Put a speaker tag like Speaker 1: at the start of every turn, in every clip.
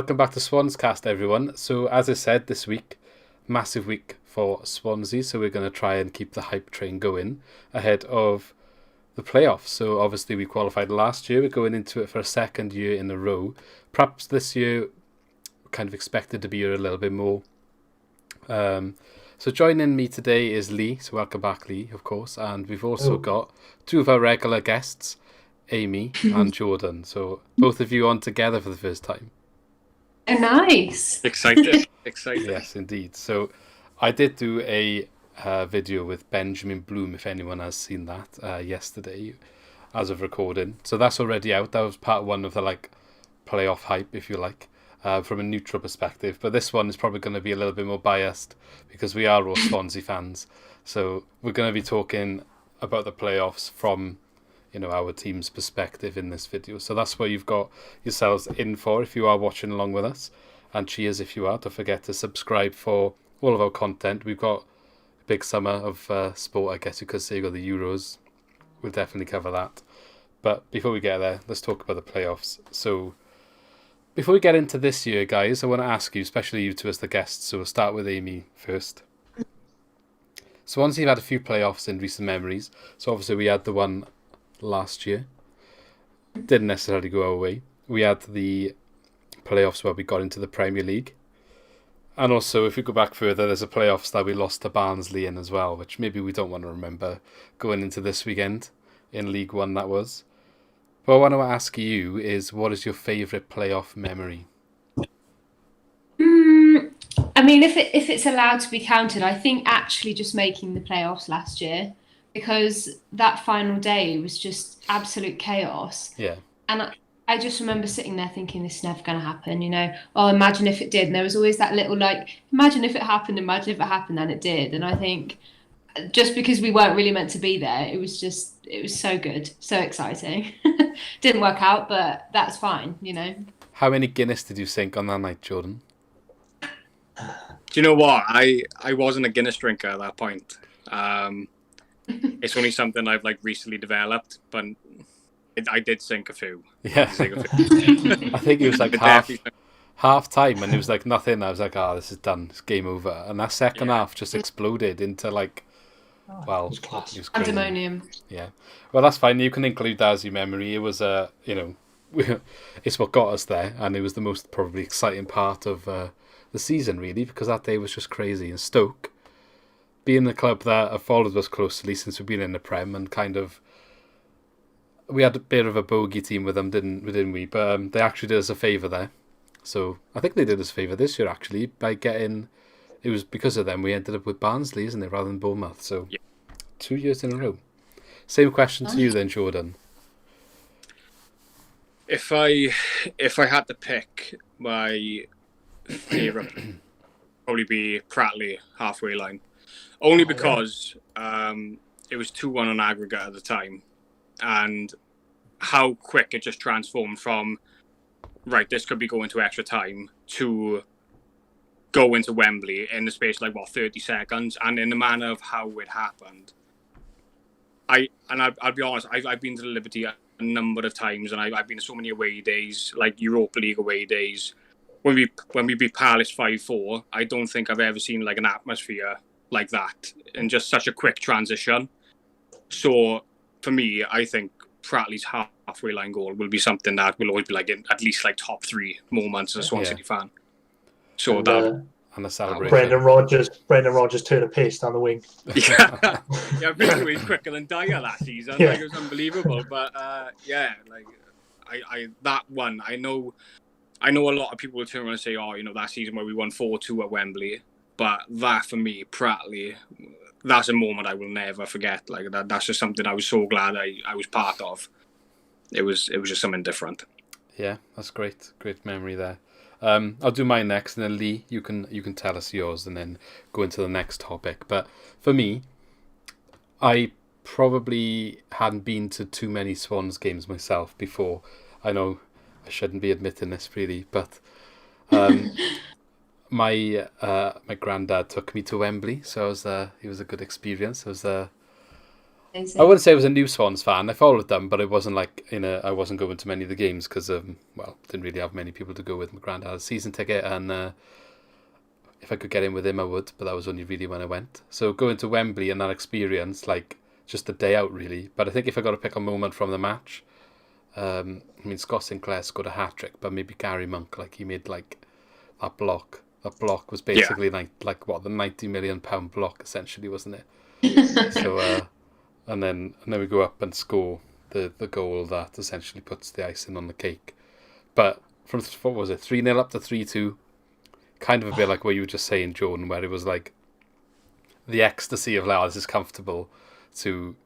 Speaker 1: welcome back to Swans Cast, everyone. So, as I said, this week, massive week for Swansea. So, we're going to try and keep the hype train going ahead of the playoffs. So, obviously, we qualified last year. We're going into it for a second year in a row. Perhaps this year, kind of expected to be here a little bit more. So, joining me today is Lee. So, welcome back, Lee, of course. And we've also got two of our regular guests, Amy and Jordan. So, both of you on together for the first time.
Speaker 2: Oh, nice.
Speaker 3: Excited.
Speaker 1: Yes, indeed. So I did do a video with Benjamin Bloom, if anyone has seen that, yesterday as of recording. So that's already out. That was part one of the playoff hype, if you like, from a neutral perspective. But this one is probably going to be a little bit more biased because we are all Swansea fans. So we're going to be talking about the playoffs from our team's perspective in this video. So that's what you've got yourselves in for if you are watching along with us. And cheers if you are. Don't forget to subscribe for all of our content. We've got a big summer of sport, I guess you could say. You've got the Euros. We'll definitely cover that. But before we get there, let's talk about the playoffs. So before we get into this year, guys, I want to ask you, especially you two as the guests, so we'll start with Amy first. Swansea have had a few playoffs in recent memories. So obviously we had the one last year. Didn't necessarily go our way. We had the playoffs where we got into the Premier League. And also, if we go back further, there's a playoffs that we lost to Barnsley in as well, which maybe we don't want to remember going into this weekend in League One, that was. But what I want to ask you is, what is your favourite playoff memory?
Speaker 2: I mean, if it's allowed to be counted, I think actually just making the playoffs last year, because that final day was just absolute chaos.
Speaker 1: Yeah.
Speaker 2: And I just remember sitting there thinking, this is never going to happen, Oh, imagine if it did. And there was always that little imagine if it happened, and it did. And I think just because we weren't really meant to be there, it was so good, so exciting. Didn't work out, but that's fine,
Speaker 1: How many Guinness did you sink on that night, Jordan?
Speaker 3: Do you know what? I wasn't a Guinness drinker at that point. It's only something I've recently developed, but I did sink a few.
Speaker 1: Yeah. I think it was half time and it was nothing. I was like, this is done. It's game over. And that second half just exploded into
Speaker 4: it was class.
Speaker 1: It was
Speaker 2: pandemonium.
Speaker 1: Yeah. Well, that's fine. You can include that as your memory. It was it's what got us there, and it was the most probably exciting part of the season, really, because that day was just crazy. And Stoke, being the club that have followed us closely since we've been in the Prem, and kind of we had a bit of a bogey team with them, didn't we? But they actually did us a favour there. So I think they did us a favour this year, actually, by getting... It was because of them we ended up with Barnsley, isn't it, rather than Bournemouth. So 2 years in a row. Same question to you then, Jordan.
Speaker 3: If I had to pick my favourite, probably be Pratley halfway line. Only because it was 2-1 on aggregate at the time, and how quick it just transformed from, right, this could be going to extra time, to go into Wembley in the space 30 seconds, and in the manner of how it happened. I'll be honest, I've been to the Liberty a number of times, and I've been to so many away days, like Europa League away days. When we beat Palace 5-4, I don't think I've ever seen an atmosphere like that in just such a quick transition. So for me, I think Pratley's halfway line goal will be something that will always be in at least top 3 moments as a Swansea City fan. So
Speaker 1: and a celebration.
Speaker 4: Brendan Rodgers turned a pace down the wing.
Speaker 3: Yeah, basically he's quicker than Dyer last season.
Speaker 4: Yeah.
Speaker 3: It was unbelievable. But I that one, I know a lot of people will turn around and say, that season where we won 4-2 at Wembley. But that, for me, Pratley, that's a moment I will never forget. That's just something I was so glad I was part of. It was just something different.
Speaker 1: Yeah, that's great. Great memory there. I'll do mine next, and then Lee, you can tell us yours, and then go into the next topic. But for me, I probably hadn't been to too many Swans games myself before. I know I shouldn't be admitting this really, but my granddad took me to Wembley, so it was a good experience. I wouldn't say I was a new Swans fan. I followed them, but it wasn't like I wasn't going to many of the games because didn't really have many people to go with. My granddad had a season ticket, and if I could get in with him, I would. But that was only really when I went. So going to Wembley and that experience, like just a day out, really. But I think if I got to pick a moment from the match, Scott Sinclair scored a hat trick, but maybe Gary Monk, like he made like that block. That block was basically like what the £90 million block essentially, wasn't it? So. And then we go up and score the goal that essentially puts the icing on the cake. But from, what was it, 3-0 up to 3-2, kind of a bit like what you were just saying, Jordan, where it was like the ecstasy of, like, this is comfortable, to,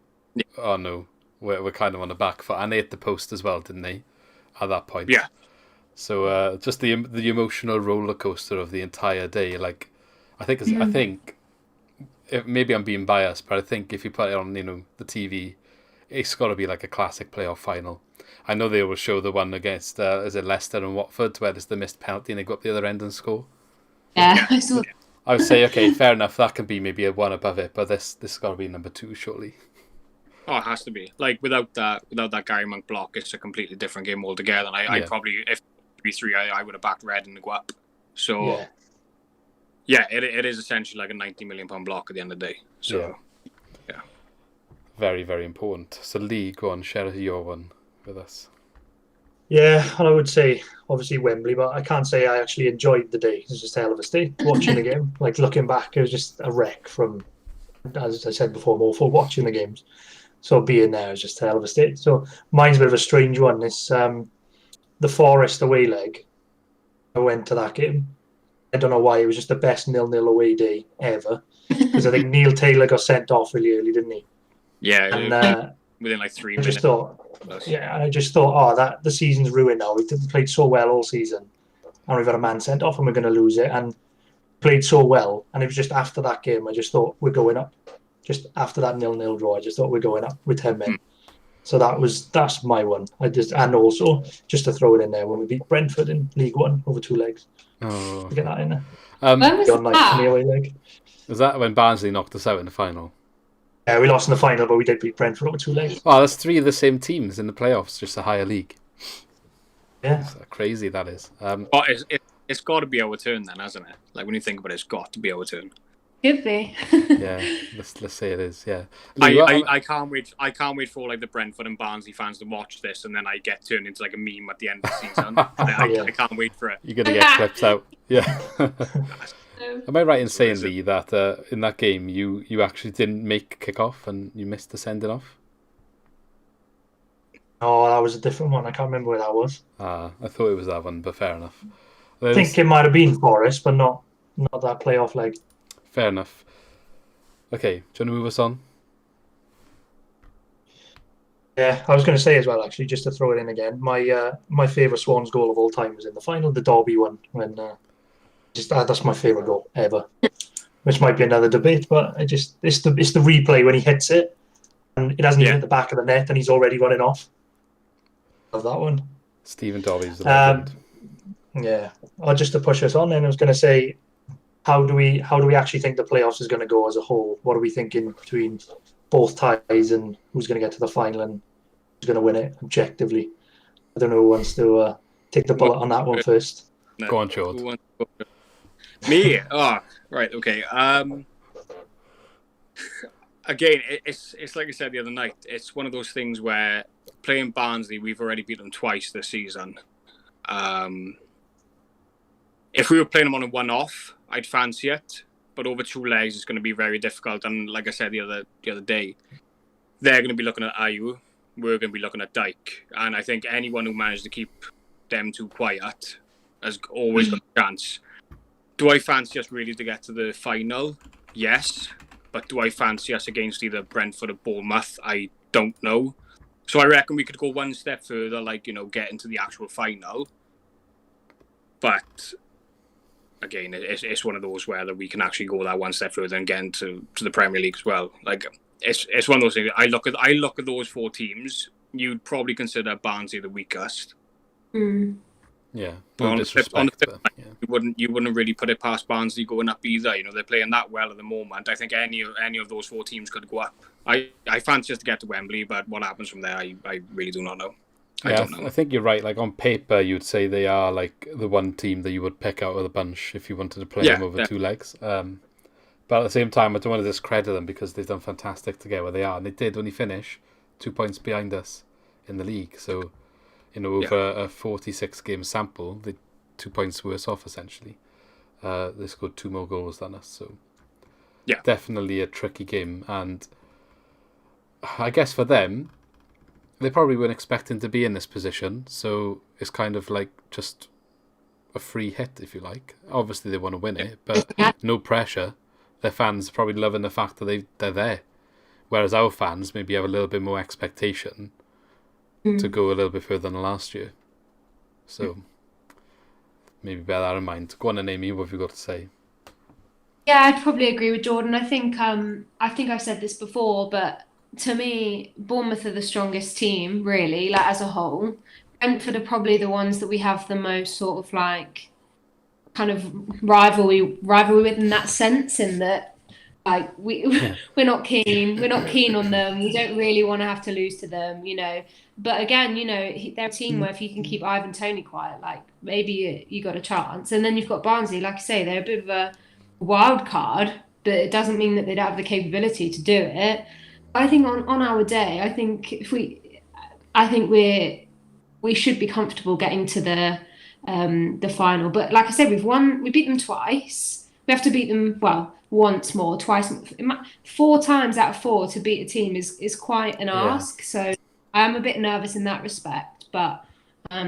Speaker 1: oh no, we're kind of on the back foot. And they hit the post as well, didn't they, at that point?
Speaker 3: Yeah.
Speaker 1: So just the emotional roller coaster of the entire day. Like, I think maybe I'm being biased, but I think if you put it on, the TV, it's got to be like a classic playoff final. I know they will show the one against is it Leicester and Watford, where there's the missed penalty and they go up the other end and score.
Speaker 2: Yeah, I saw.
Speaker 1: I would say, okay, fair enough. That can be maybe a one above it, but this has got to be number 2, surely.
Speaker 3: Oh, it has to be. Like without that Gary Monk block, it's a completely different game altogether. And I probably, if 3-3, I would have backed Red and go up. So. Yeah. Yeah, it is essentially like a £90 million block at the end of the day. So, yeah.
Speaker 1: Very, very important. So, Lee, go on, share your one with us.
Speaker 4: Yeah, and I would say, obviously, Wembley, but I can't say I actually enjoyed the day. It was just a hell of a day watching the game. Like, looking back, it was just a wreck from, as I said before, more for watching the games. So, being there was just a hell of a day. So, mine's a bit of a strange one. It's the Forest away leg. I went to that game. I don't know why, it was just the best 0-0 away day ever. Because I think Neil Taylor got sent off really early, didn't he?
Speaker 3: Yeah, and within like 3 minutes.
Speaker 4: I just thought, that the season's ruined now. We've played so well all season, and we've got a man sent off, and we're going to lose it. And played so well, and it was just after that game, I just thought we're going up. Just after that 0-0 draw, I just thought we're going up with 10 men. So that's my one. And also just to throw it in there, when we beat Brentford in League One over 2 legs.
Speaker 1: Oh,
Speaker 4: get that in there.
Speaker 2: When was that?
Speaker 1: Was that when Barnsley knocked us out in the final?
Speaker 4: Yeah, we lost in the final, but we did beat Brentford over 2 legs.
Speaker 1: Wow, that's 3 of the same teams in the playoffs, just a higher league.
Speaker 4: Yeah,
Speaker 1: that's crazy that is.
Speaker 3: But it's got to be our turn then, hasn't it? Like when you think about it, it's got to be our turn.
Speaker 2: Could be.
Speaker 1: Yeah, let's say it is. Yeah,
Speaker 3: I can't wait. I can't wait for like the Brentford and Barnsley fans to watch this, and then I get turned into like a meme at the end of the season. I can't wait for it.
Speaker 1: You're gonna get clips out. Yeah. Am I right in saying, Lee, that in that game you actually didn't make kick-off and you missed the sending off?
Speaker 4: Oh, that was a different one. I can't remember where that was.
Speaker 1: I thought it was that one, but fair enough.
Speaker 4: I think it might have been Forest, but not that playoff leg.
Speaker 1: Fair enough. Okay, do you want to move us on?
Speaker 4: Yeah, I was going to say as well, actually, just to throw it in again, my favourite Swans goal of all time was in the final, the Derby one, when that's my favourite goal ever. Which might be another debate, but it's the replay when he hits it, and it hasn't even hit the back of the net, and he's already running off. Love that one.
Speaker 1: Stephen Derby's the legend.
Speaker 4: Yeah, just to push us on, then I was going to say, how do we actually think the playoffs is going to go as a whole? What are we thinking between both ties and who's going to get to the final and who's going to win it objectively? I don't know who wants to take the bullet on that one first.
Speaker 1: Go on, George.
Speaker 3: Me? Oh, right, okay. Again, it's like I said the other night. It's one of those things where playing Barnsley, we've already beat them twice this season. If we were playing them on a one-off, I'd fancy it, but over 2 legs, it's going to be very difficult. And like I said the other day, they're going to be looking at Ayew, we're going to be looking at Dyke, and I think anyone who managed to keep them 2 quiet has always got a chance. Do I fancy us really to get to the final? Yes, but do I fancy us against either Brentford or Bournemouth? I don't know. So I reckon we could go one step further, get into the actual final. But again, it's one of those where that we can actually go that one step further and get into the Premier League as well. Like it's one of those things. I look at those 4 teams. You'd probably consider Barnsley the weakest.
Speaker 2: Mm.
Speaker 1: Yeah,
Speaker 3: But
Speaker 1: no
Speaker 3: on the flip
Speaker 1: disrespect.
Speaker 3: side, you wouldn't really put it past Barnsley going up either. You know, they're playing that well at the moment. I think any of those 4 teams could go up. I fancy us to get to Wembley, but what happens from there, I really do not know. I don't know.
Speaker 1: I think you're right. Like on paper, you'd say they are like the one team that you would pick out of the bunch if you wanted to play them over 2 legs. But at the same time, I don't want to discredit them because they've done fantastic to get where they are, and they did only finish 2 points behind us in the league. So, over a 46 game sample, they're 2 points worse off essentially. They scored 2 more goals than us, so definitely a tricky game. And I guess for them, they probably weren't expecting to be in this position, so it's kind of like just a free hit, if you like. Obviously, they want to win it, but no pressure. Their fans are probably loving the fact that they're there, whereas our fans maybe have a little bit more expectation to go a little bit further than last year. So maybe bear that in mind. Go on and Amy, what have you got to say?
Speaker 2: Yeah, I'd probably agree with Jordan. I think I've said this before, but to me, Bournemouth are the strongest team, really, like as a whole. Brentford are probably the ones that we have the most sort of like kind of rivalry with in that sense, in that like we're not keen on them. We don't really want to have to lose to them, But again, they're a team where if you can keep Ivan Toney quiet, like maybe you got a chance. And then you've got Barnsley, like I say, they're a bit of a wild card, but it doesn't mean that they don't have the capability to do it. I think on our day, I think we should be comfortable getting to the final. But like I said, we beat them twice. We have to beat them once more, twice, 4 times out of 4 to beat a team is quite an ask. So I am a bit nervous in that respect, but I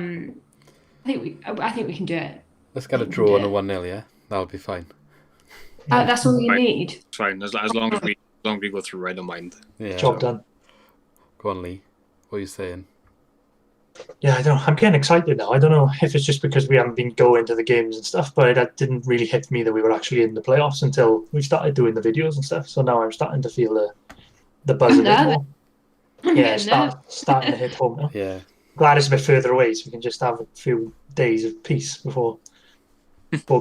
Speaker 2: think we can do it.
Speaker 1: Let's get a draw on a 1-0, yeah? That'll be fine.
Speaker 2: That's all you need.
Speaker 3: It's fine, as long as we go through, I don't mind.
Speaker 1: Yeah.
Speaker 4: Job done.
Speaker 1: Go on, Lee. What are you saying?
Speaker 4: Yeah, I don't know. I'm getting excited now. I don't know if it's just because we haven't been going to the games and stuff, but it didn't really hit me that we were actually in the playoffs until we started doing the videos and stuff. So now I'm starting to feel the buzz a bit more. Yeah, starting to hit home now.
Speaker 1: Yeah.
Speaker 4: Glad it's a bit further away, so we can just have a few days of peace before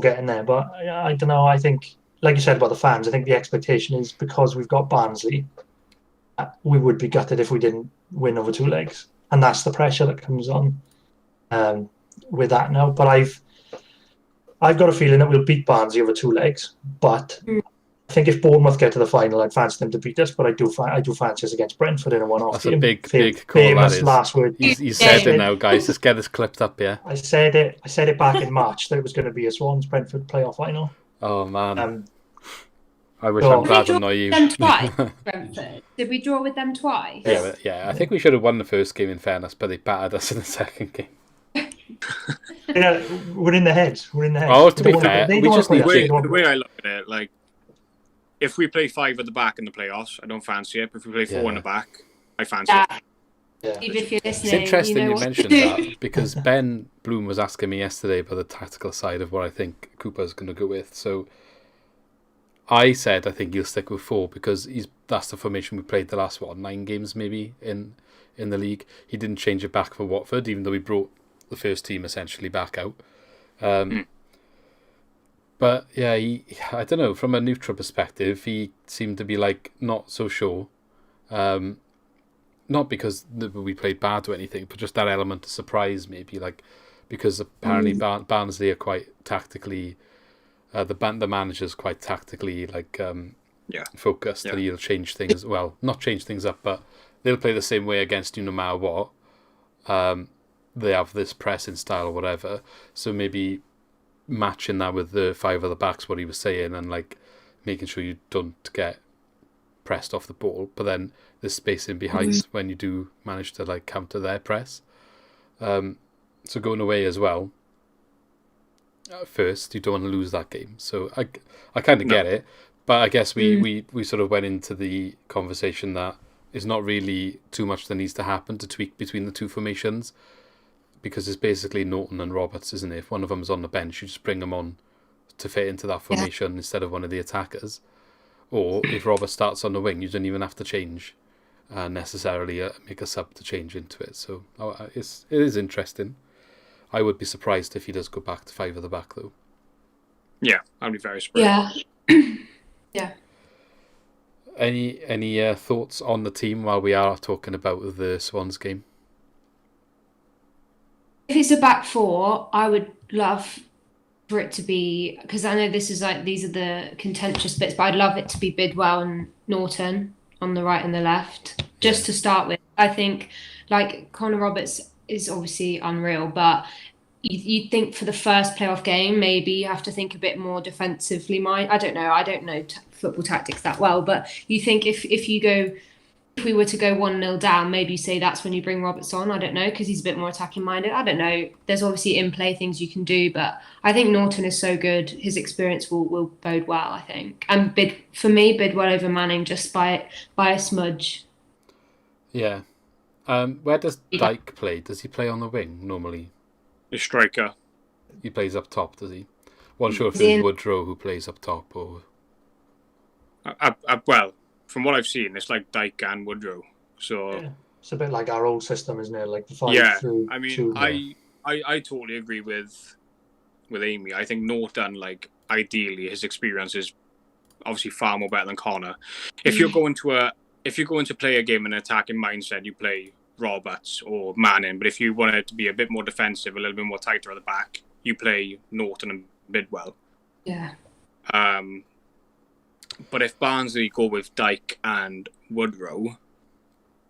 Speaker 4: getting there. But I don't know. I think, like you said about the fans, I think the expectation is because we've got Barnsley, we would be gutted if we didn't win over 2 legs. And that's the pressure that comes on with that now. But I've got a feeling that we'll beat Barnsley over 2 legs. But I think if Bournemouth get to the final, I'd fancy them to beat us. But I do fancy us against Brentford in a one-off.
Speaker 1: That's
Speaker 4: game.
Speaker 1: a big call.
Speaker 4: Famous
Speaker 1: that is.
Speaker 4: last word.
Speaker 1: You said it now, guys. Let's get this clipped up, yeah.
Speaker 4: I said it back in March that it was going to be a Swans Brentford playoff final.
Speaker 1: Oh man. I wish
Speaker 4: so-
Speaker 1: I'm glad I'm not you.
Speaker 2: Them twice, Brentford. Did we draw with them twice?
Speaker 1: Yeah. I think we should have won the first game in fairness, but they battered us in the second game.
Speaker 4: Yeah, we're in the heads.
Speaker 1: Oh, to be fair, we just need
Speaker 3: The way I look at it, like, if we play 5 at the back in the playoffs, I don't fancy it. But if we play 4 in the back, I fancy it.
Speaker 4: Yeah.
Speaker 2: Even if you're listening,
Speaker 1: It's interesting you
Speaker 2: what
Speaker 1: mentioned
Speaker 2: to do.
Speaker 1: that because Ben Bloom was asking me yesterday about the tactical side of what I think Cooper's going to go with. So I said I think he'll stick with 4 because that's the formation we played the last 9 games maybe in the league. He didn't change it back for Watford, even though he brought the first team essentially back out. But yeah, I don't know, from a neutral perspective, he seemed to be like not so sure. Not because we played bad or anything, but just that element of surprise maybe, like because apparently Barnsley are quite tactically. The manager's quite tactically focused. That he'll change things. Well, not change things up, but they'll play the same way against you no matter what. They have this pressing style or whatever. So maybe matching that with the 5 other backs, what he was saying, and like making sure you don't get pressed off the ball, but then there's space in behind when you do manage to like counter their press. So going away as well. First, you don't want to lose that game, so I kind of get it, but I guess we sort of went into the conversation that it's not really too much that needs to happen to tweak between the 2 formations, because it's basically Norton and Roberts, isn't it? If one of them's on the bench, you just bring them on to fit into that formation instead of one of the attackers, or if Roberts starts on the wing, you don't even have to change necessarily make a sub to change into it. So it is interesting. I would be surprised if he does go back to 5 at the back, though.
Speaker 3: Yeah, I'd be very surprised.
Speaker 2: Yeah. Yeah.
Speaker 1: Any thoughts on the team while we are talking about the Swans game?
Speaker 2: If it's a back four, I would love for it to be, because I know these are the contentious bits, but I'd love it to be Bidwell and Norton on the right and the left, just to start with. I think like Connor Roberts is obviously unreal, but you'd think for the first playoff game, maybe you have to think a bit more defensively. I don't know football tactics that well, but you think if we were to go 1-0 down, maybe you say that's when you bring Roberts on. I don't know, because he's a bit more attacking minded. I don't know. There's obviously in-play things you can do, but I think Norton is so good. His experience will bode well, I think. And for me, Bidwell over Manning just by a smudge.
Speaker 1: Yeah. Where does Dyke play? Does he play on the wing normally?
Speaker 3: The striker.
Speaker 1: He plays up top, does he? Wasn't sure if it's Woodrow who plays up top or...
Speaker 3: Well, from what I've seen, it's like Dyke and Woodrow. So
Speaker 4: Yeah. It's a bit like our old system, isn't it? Like the 5
Speaker 3: yeah,
Speaker 4: through
Speaker 3: I mean,
Speaker 4: 2.
Speaker 3: I totally agree with Amy. I think Norton, like, ideally, his experience is obviously far more better than Connor. If you're going to play a game in an attacking mindset, you play Roberts or Manning. But if you want it to be a bit more defensive, a little bit more tighter at the back, you play Norton and Bidwell.
Speaker 2: Yeah.
Speaker 3: But if Barnsley go with Dyke and Woodrow,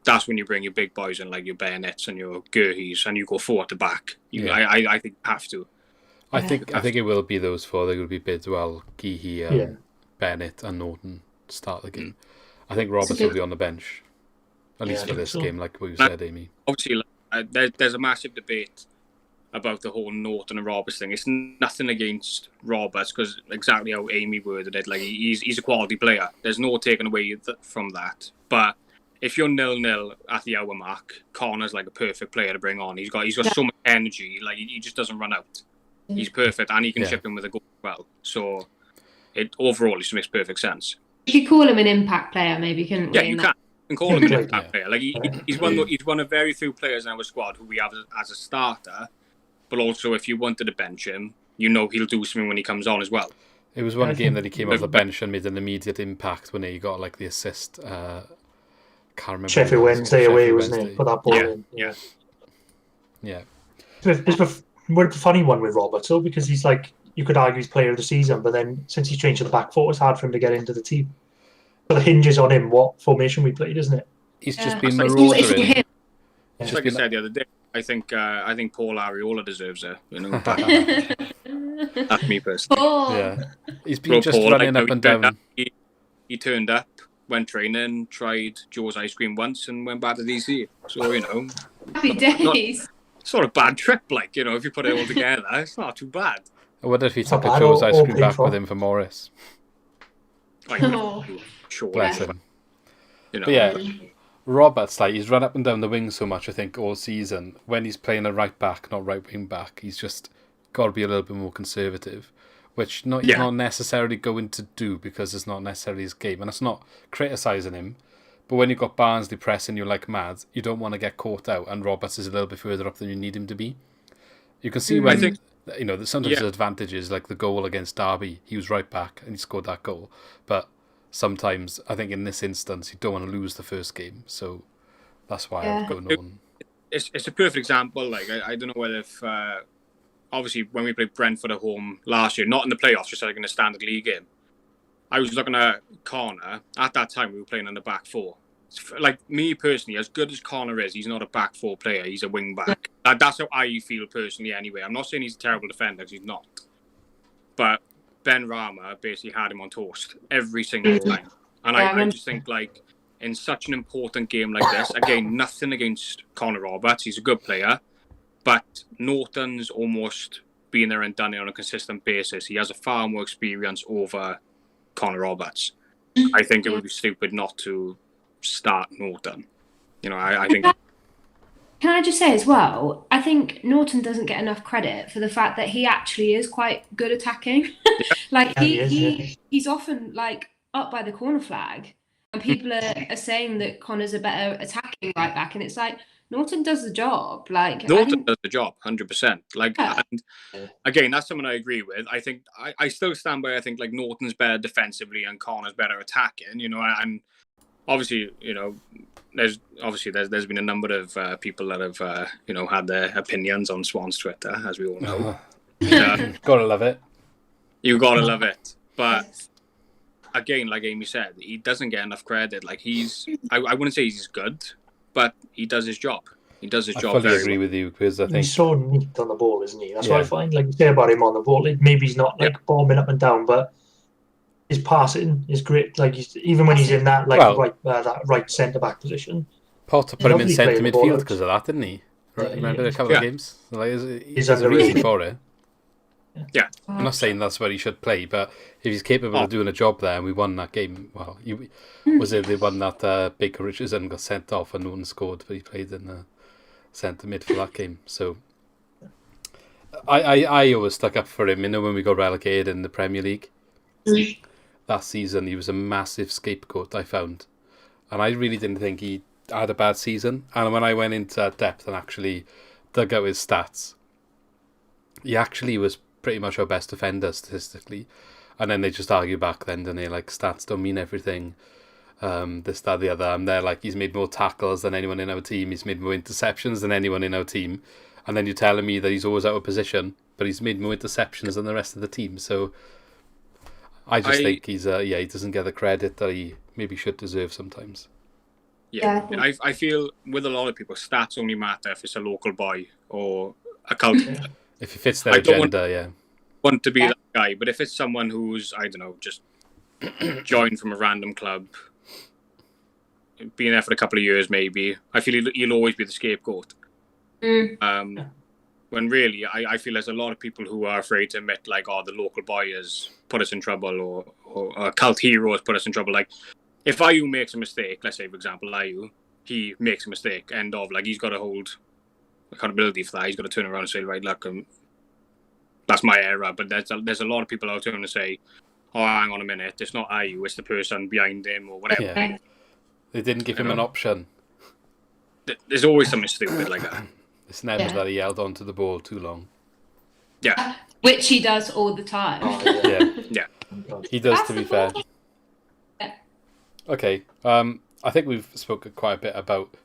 Speaker 3: that's when you bring your big boys in, like your Bayonets and your Gurheys, and you go 4 at the back. I think you have to.
Speaker 1: I think it will be those 4. They will be Bidwell, Geehee, Bennett and Norton to start the game. I think Roberts will be on the bench, at least for this game, like what you said, Amy.
Speaker 3: Obviously, there's a massive debate about the whole Norton and Roberts thing. It's nothing against Roberts, because exactly how Amy worded it, like he's a quality player. There's no taking away from that. But if you're 0-0 at the hour mark, Connor's like a perfect player to bring on. He's got so much energy, like he just doesn't run out. He's perfect, and he can chip in with a goal as well. So overall, it just makes perfect sense.
Speaker 2: You could call him an impact player, maybe, couldn't we?
Speaker 3: Yeah, you can. You can call him an impact player. Like he's one of very few players in our squad who we have as a starter. But also, if you wanted to bench him, you know he'll do something when he comes on as well.
Speaker 1: It was one game that he came off the bench and made an immediate impact when he got like the assist. Can't remember.
Speaker 4: Sheffield Wednesday away, wasn't it? Put that ball in.
Speaker 3: Yeah.
Speaker 4: It's a funny one with Roberts, though, because he's like, you could argue he's player of the season, but then since he's changed to the back 4, it's hard for him to get into the team. So it hinges on him what formation we played, isn't it?
Speaker 1: He's just been maraudering.
Speaker 3: Just like I said the other day, I think Paul Ariola deserves it. You know, that's me personally.
Speaker 1: Yeah, he's been just running up and down.
Speaker 3: He turned up, went training, tried Joe's ice cream once, and went back to DC. So
Speaker 2: happy days.
Speaker 3: Not a bad trip, like if you put it all together, it's not too bad.
Speaker 1: I wonder if he took a Joe's ice cream back with him for Morris.
Speaker 3: Sure,
Speaker 1: bless him. But yeah. Roberts, like, he's run up and down the wing so much, I think, all season. When he's playing a right back, not right wing back, he's just got to be a little bit more conservative, which he's not necessarily going to do because it's not necessarily his game. And that's not criticising him. But when you've got Barnsley pressing you like mad, you don't want to get caught out, and Roberts is a little bit further up than you need him to be. You can see when, sometimes the advantages, like the goal against Derby, he was right back and he scored that goal. But sometimes, I think in this instance, you don't want to lose the first game, so that's why I've gone on.
Speaker 3: It's a perfect example. Like I don't know whether if obviously when we played Brentford at home last year, not in the playoffs, just like in a standard league game, I was looking at Connor. At that time, we were playing in the back 4. Like me personally, as good as Connor is, he's not a back 4 player. He's a wing back. That's how I feel personally. Anyway, I'm not saying he's a terrible defender, because he's not, but Ben Rama basically had him on toast every single time. And I just think, like, in such an important game like this, again, nothing against Connor Roberts, he's a good player, but Norton's almost been there and done it on a consistent basis. He has a far more experience over Connor Roberts. I think it would be stupid not to start Norton. I think...
Speaker 2: Can I just say as well, I think Norton doesn't get enough credit for the fact that he actually is quite good attacking. Like he's often like up by the corner flag, And people are saying that Connor's a better attacking right back, and it's like Norton does the job. Like
Speaker 3: Norton does the job 100%.
Speaker 2: Yeah.
Speaker 3: And again, that's something I agree with. I think I still stand by. I think like Norton's better defensively and Connor's better attacking. And obviously, there's been a number of people that have had their opinions on Swans Twitter, as we all know.
Speaker 1: Gotta love it.
Speaker 3: You gotta love it, but again, like Amy said, he doesn't get enough credit. Like I wouldn't say he's good, but he does his job. He does his job
Speaker 1: I fully
Speaker 3: very
Speaker 1: agree
Speaker 3: well.
Speaker 1: with you, because I think
Speaker 4: He's so neat on the ball, isn't he? That's what I find. Like you say about him on the ball, maybe he's not like bombing up and down, but his passing is great. Like even when he's in that that right centre back position.
Speaker 1: Potter put him in
Speaker 4: lovely
Speaker 1: centre
Speaker 4: playing the
Speaker 1: midfield
Speaker 4: ball.
Speaker 1: because of that, didn't he? Right,
Speaker 4: Yeah,
Speaker 1: remember
Speaker 4: yeah.
Speaker 1: a couple of games? Like,
Speaker 4: He's
Speaker 1: there's a reason
Speaker 4: underrated.
Speaker 1: for it.
Speaker 3: Yeah.
Speaker 1: I'm not saying that's where he should play, but if he's capable of doing a job there, and we won that game, well, was it they won that Baker Richardson got sent off and no one scored, but he played in the centre mid for that game. So I always stuck up for him. When we got relegated in the Premier League that season, he was a massive scapegoat, I found, and I really didn't think he had a bad season. And when I went into depth and actually dug out his stats, he actually was pretty much our best defender statistically. And then they just argue back then, don't they? Like, stats don't mean everything. This, that, the other. And they're like, he's made more tackles than anyone in our team. He's made more interceptions than anyone in our team. And then you're telling me that he's always out of position, but he's made more interceptions than the rest of the team. So I think he's he doesn't get the credit that he maybe should deserve sometimes.
Speaker 3: Yeah. I feel with a lot of people, stats only matter if it's a local boy or a cult.
Speaker 1: If it fits their agenda,
Speaker 3: want to be that guy, but if it's someone who's, I don't know, just joined from a random club, been there for a couple of years maybe, I feel you'll always be the scapegoat. When really, I feel there's a lot of people who are afraid to admit, like, the local boy has put us in trouble, or a cult hero has put us in trouble. Like, if Ayew makes a mistake, let's say, for example, Ayew, he makes a mistake, he's got to hold accountability for that. He's got to turn around and say, right, look, that's my error. But there's a lot of people out there to say, oh, hang on a minute, it's not Ayew, it's the person behind him or whatever.
Speaker 1: Yeah. They didn't give him an option.
Speaker 3: There's always something stupid like that.
Speaker 1: It's never that he held on to the ball too long.
Speaker 3: Yeah.
Speaker 2: Which he does all the time.
Speaker 3: Yeah.
Speaker 1: He does, to be fair. Okay. I think we've spoken quite a bit about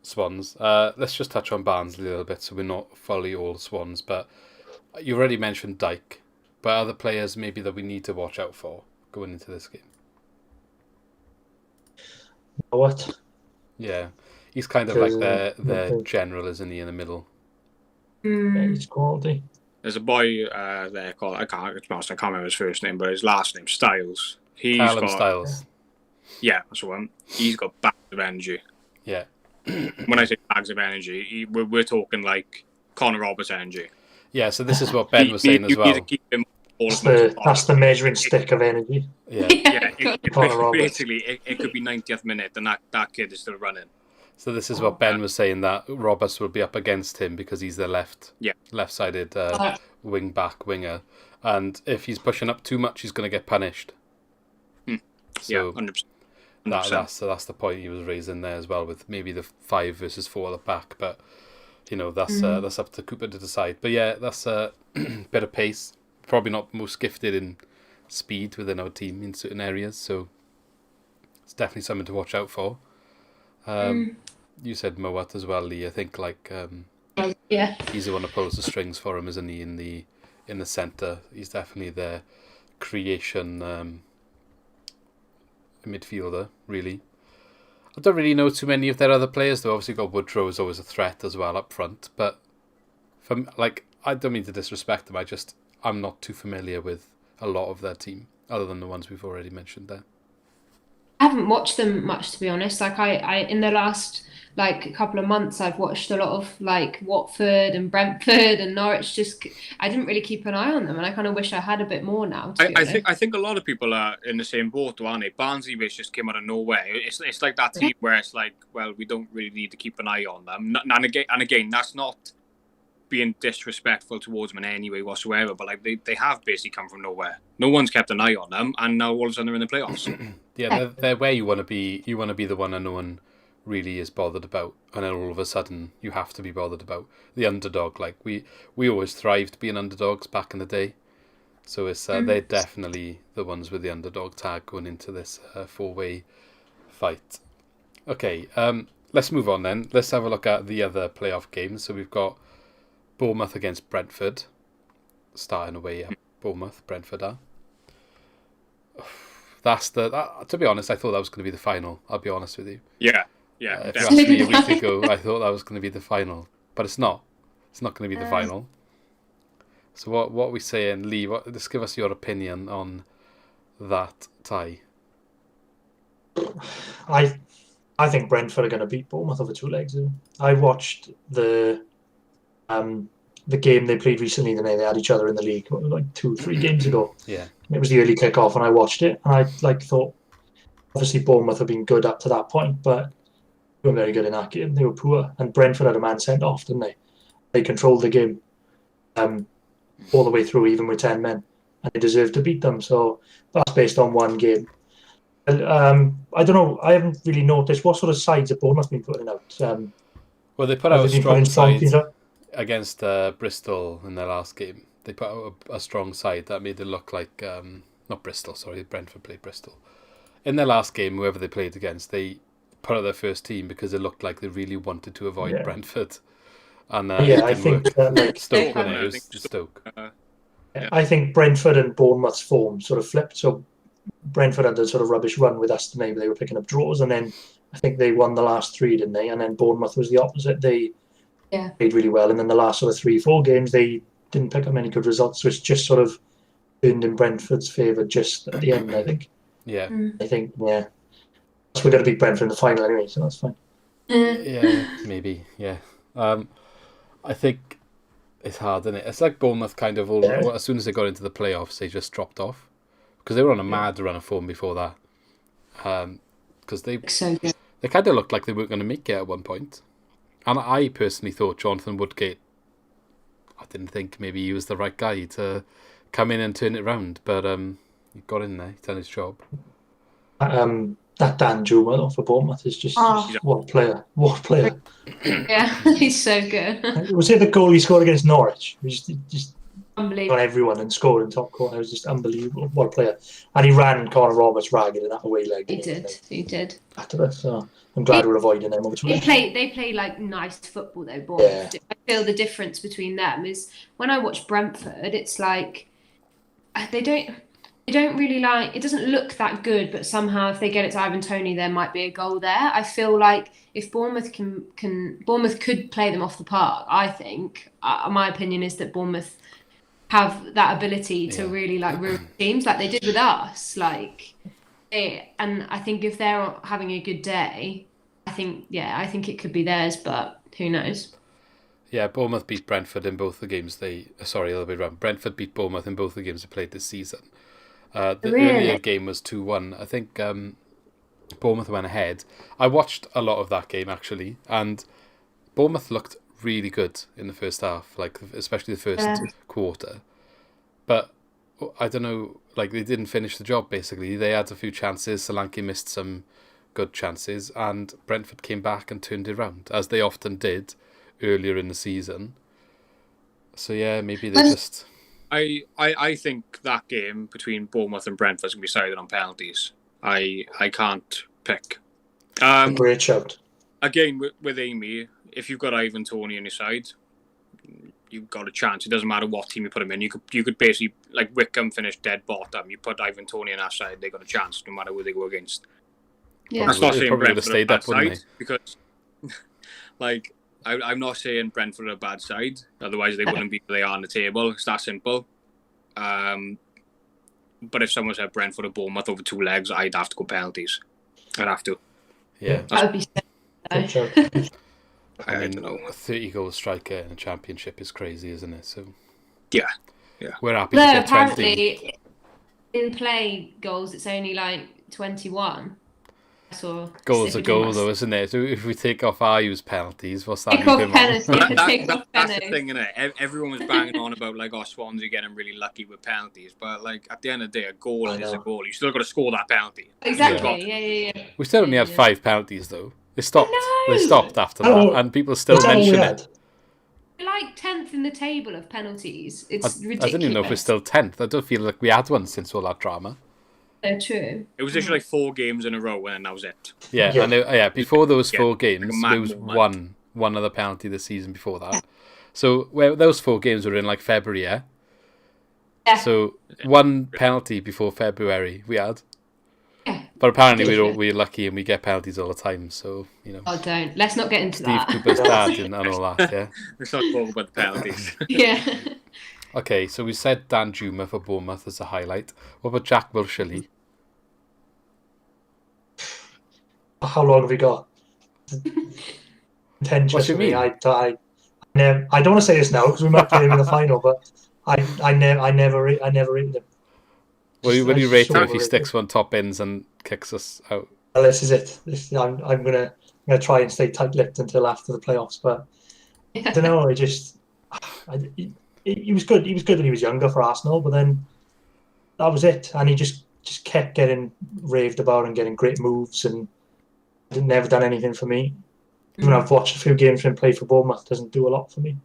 Speaker 1: Swans. Let's just touch on Barnsley a little bit, so we're not fully all Swans. But you already mentioned Dyke, but other players maybe that we need to watch out for going into this game.
Speaker 4: What?
Speaker 1: Yeah, he's kind of like their general, isn't he, in the middle?
Speaker 4: Yeah, he's quality.
Speaker 3: There's a boy there called, I can't remember his first name, but his last name Styles.
Speaker 1: Callum Styles.
Speaker 3: Yeah, that's the one. He's got bags of energy.
Speaker 1: Yeah.
Speaker 3: When I say bags of energy, we're talking like Connor Roberts energy.
Speaker 1: Yeah, so this is what Ben was saying as well.
Speaker 3: Keep him
Speaker 4: that's the measuring stick of energy.
Speaker 1: Yeah.
Speaker 3: Basically, it could be 90th minute and that kid is still running.
Speaker 1: So this is what Ben was saying, that Roberts will be up against him because he's the left-sided winger. And if he's pushing up too much, he's going to get punished. So
Speaker 3: 100%.
Speaker 1: That's the point he was raising there as well, with maybe the 5 versus 4 at the back. But that's up to Cooper to decide. But yeah, that's a bit of pace. Probably not most gifted in speed within our team in certain areas. So it's definitely something to watch out for. You said Mowat as well, Lee. I think he's the one that pulls the strings for him, isn't he? In the centre, he's definitely their creation midfielder. Really, I don't really know too many of their other players. They've obviously got Woodrow as always a threat as well up front. But I don't mean to disrespect them. I'm not too familiar with a lot of their team, other than the ones we've already mentioned there.
Speaker 2: I haven't watched them much, to be honest. Like I in the last couple of months, I've watched a lot of Watford and Brentford and Norwich. I didn't really keep an eye on them, and I kind of wish I had a bit more now.
Speaker 3: I think a lot of people are in the same boat, aren't they? Barnsley just came out of nowhere. It's like that team where it's like, well, we don't really need to keep an eye on them. And again, that's not being disrespectful towards them in any way whatsoever, but like they have basically come from nowhere. No one's kept an eye on them, and now all of a sudden they're in the playoffs.
Speaker 1: Yeah, they're where you want to be. You want to be the one that no one really is bothered about, and then all of a sudden you have to be bothered about the underdog. Like we always thrived being underdogs back in the day, so it's they're definitely the ones with the underdog tag going into this 4-way fight. Okay, let's move on then. Let's have a look at the other playoff games. So we've got Bournemouth against Brentford, starting away at Bournemouth. Brentford are. To be honest, I thought that was going to be the final. I'll be honest with you.
Speaker 3: Yeah.
Speaker 1: If you asked me a week ago, I thought that was going to be the final, but it's not. It's not going to be the final. So what are we saying, Lee? Just give us your opinion on that tie.
Speaker 4: I think Brentford are going to beat Bournemouth over 2 legs. I watched the game they played recently. They had each other in the league like 2-3 games ago.
Speaker 1: Yeah,
Speaker 4: it was the early kick-off, and I watched it, and I thought, obviously Bournemouth have been good up to that point, but they weren't very good in that game. They were poor, and Brentford had a man sent off, didn't they? They controlled the game all the way through, even with 10 men, and they deserved to beat them. So that's based on one game. I don't know. I haven't really noticed what sort of sides have Bournemouth been putting out.
Speaker 1: Well, they put out a strong side against Bristol in their last game. They put out a strong side that made it look like not Bristol. Sorry, Brentford played Bristol in their last game. Whoever they played against, they put out their first team because it looked like they really wanted to avoid Brentford. And
Speaker 4: I think
Speaker 1: Stoke when it was Stoke.
Speaker 4: I think Brentford and Bournemouth's form sort of flipped. So Brentford had a sort of rubbish run with Aston Villa. They were picking up draws, and then I think they won the last 3, didn't they? And then Bournemouth was the opposite. They played really well, and then the last sort of 3-4 games they didn't pick up many good results. So it's just sort of turned in Brentford's favour just at the end, I think.
Speaker 1: Yeah.
Speaker 4: I think, so we're going to beat Brentford in the final anyway, so that's fine.
Speaker 1: Yeah, maybe, yeah. I think it's hard, isn't it? It's like Bournemouth kind of as soon as they got into the playoffs, they just dropped off. Because they were on a mad run of form before that. Because they kind of looked like they weren't going to make it at one point. And I personally thought Jonathan Woodgate, I didn't think maybe he was the right guy to come in and turn it around. But he got in there, he's done his job.
Speaker 4: That Dan Juma for Bournemouth is just what a player. What a player.
Speaker 2: Yeah, he's so good.
Speaker 4: Was it the goal he scored against Norwich? Just
Speaker 2: unbelievable.
Speaker 4: On everyone and scored in top corner. It was just unbelievable. What a player. And he ran Conor Roberts ragged in that away leg.
Speaker 2: He did.
Speaker 4: After it, so I'm glad we're avoiding them.
Speaker 2: They play like nice football though, Bournemouth. I feel the difference between them is when I watch Brentford, it's like they don't really like, it doesn't look that good, but somehow if they get it to Ivan Toney, there might be a goal there. I feel like if Bournemouth Bournemouth could play them off the park, I think. My opinion is that Bournemouth have that ability to really like ruin teams like they did with us. And I think if they're having a good day, I think it could be theirs, but who knows?
Speaker 1: Yeah, Bournemouth beat Brentford in both the games the other way around. Brentford beat Bournemouth in both the games they played this season. The earlier game was 2-1. I think Bournemouth went ahead. I watched a lot of that game actually, and Bournemouth looked really good in the first half, like especially the first quarter. But I don't know, like they didn't finish the job basically. They had a few chances. Solanke missed some good chances, and Brentford came back and turned it around, as they often did earlier in the season. So yeah, maybe they just...
Speaker 3: I think that game between Bournemouth and Brentford is going to be decided on penalties. I can't pick.
Speaker 4: Great shout.
Speaker 3: Again, with Amy, if you've got Ivan Toney on your side, you've got a chance. It doesn't matter what team you put him in. You could basically, like Wickham finished dead bottom. You put Ivan Toney on that side, they got a chance no matter who they go against.
Speaker 2: Yeah.
Speaker 3: That's not saying
Speaker 1: probably
Speaker 3: Brentford
Speaker 1: stayed
Speaker 3: are a
Speaker 1: up,
Speaker 3: bad
Speaker 1: wouldn't
Speaker 3: side, because I'm not saying Brentford are a bad side. Otherwise, they wouldn't be where they are on the table. It's that simple. But if someone said Brentford or Bournemouth over 2 legs, I'd have to go penalties. I'd have to.
Speaker 1: Yeah.
Speaker 2: That would be sad.
Speaker 3: I don't know.
Speaker 1: A 30-goal striker in a championship is crazy, isn't it? So
Speaker 3: yeah.
Speaker 1: We're happy to get 20.
Speaker 2: Apparently, in play goals, it's only like 21. or
Speaker 1: Goal's a
Speaker 2: stick
Speaker 1: goal,
Speaker 2: with
Speaker 1: though, isn't it? So if we take off Ayu's penalties, what's that?
Speaker 2: Take off
Speaker 1: leave him on?
Speaker 2: penalties.
Speaker 3: That's the thing, innit? Everyone was banging on about like, oh, Swans are getting really lucky with penalties, but like at the end of the day, a goal is a goal. You still got to score that penalty.
Speaker 2: Exactly. Yeah.
Speaker 1: We still only had 5 penalties, though. They stopped.
Speaker 2: I know.
Speaker 1: They stopped after that, and people still
Speaker 4: Is that all we
Speaker 1: mention
Speaker 4: had?
Speaker 1: it.
Speaker 2: We're like 10th in the table of penalties. It's
Speaker 1: I
Speaker 2: ridiculous.
Speaker 1: don't even know if we're still 10th. I don't feel like we had one since all that drama.
Speaker 2: So true.
Speaker 3: It was literally like 4 games in a row, and that was it.
Speaker 1: Yeah,
Speaker 4: Yeah.
Speaker 1: and before those 4 games,
Speaker 3: like a
Speaker 1: there was
Speaker 3: moment.
Speaker 1: one other penalty this season before that. So those 4 games were in like February, yeah?
Speaker 2: Yeah.
Speaker 1: So 1 penalty before February we had.
Speaker 2: Yeah.
Speaker 1: But apparently we're lucky and we get penalties all the time, so, you know.
Speaker 2: Oh, don't. Let's not get into
Speaker 1: Steve
Speaker 2: that.
Speaker 1: Cooper's dad and all that, yeah.
Speaker 3: Let's not talk about the penalties.
Speaker 2: Yeah.
Speaker 1: Okay, so we said Dan Juma for Bournemouth as a highlight. What about Jack Wilshere?
Speaker 4: How long have we got? 10
Speaker 1: What
Speaker 4: just
Speaker 1: do you
Speaker 4: for me.
Speaker 1: mean?
Speaker 4: I don't want to say this now because we might play him in the final, but I never rated him.
Speaker 1: Will you
Speaker 4: Just
Speaker 1: rate
Speaker 4: so
Speaker 1: him if he
Speaker 4: overrated.
Speaker 1: sticks one top ends and kicks us out?
Speaker 4: Well, this is it. I'm gonna try and stay tight-lipped until after the playoffs, but I don't know. He was good. He was good when he was younger for Arsenal, but then that was it. And he just kept getting raved about and getting great moves, and never done anything for me. Even I've watched a few games when he played for Bournemouth, doesn't do a lot for me.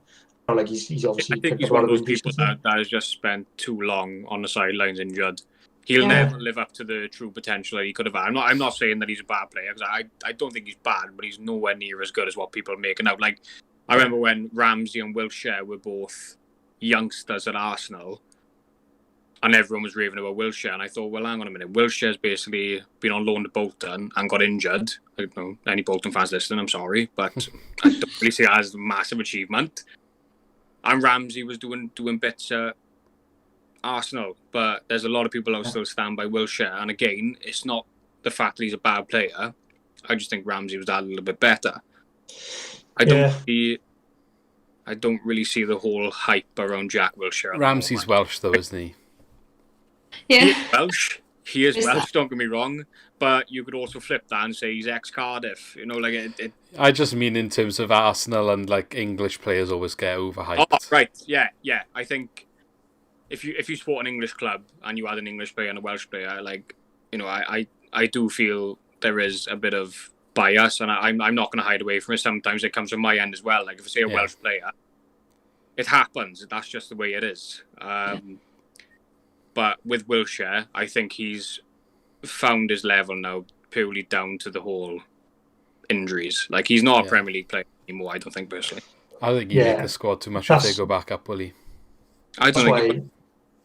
Speaker 4: Not like he's obviously.
Speaker 3: I think he's one of those people that has just spent too long on the sidelines injured. He'll never live up to the true potential that he could have had. I'm not saying that he's a bad player, because I don't think he's bad, but he's nowhere near as good as what people are making out. Like, I remember when Ramsey and Wilshere were both youngsters at Arsenal, and everyone was raving about Wilshere, and I thought, well, hang on a minute. Wilshere's basically been on loan to Bolton and got injured. I don't know any Bolton fans listening, I'm sorry, but I don't really see that as a massive achievement. And Ramsey was doing bits at Arsenal, but there's a lot of people who still stand by Wilshere. And again, it's not the fact that he's a bad player. I just think Ramsey was that a little bit better. I don't really see the whole hype around Jack Wilshere.
Speaker 1: Ramsey's Welsh, though, isn't he?
Speaker 2: Yeah.
Speaker 3: He is Welsh. He is Welsh. Don't get me wrong, but you could also flip that and say he's ex-Cardiff. You know, like it.
Speaker 1: I just mean in terms of Arsenal and like English players always get overhyped.
Speaker 3: Oh, right. Yeah. I think if you support an English club and you had an English player and a Welsh player, like, you know, I do feel there is a bit of bias, and I'm not going to hide away from it. Sometimes it comes from my end as well. Like if I say a Welsh player, it happens. That's just the way it is. But with Wilshere, I think he's found his level now purely down to the whole injuries. Like, he's not a Premier League player anymore, I don't think, personally.
Speaker 1: I think he'd make the squad too much if they go back up, will he?
Speaker 3: I don't think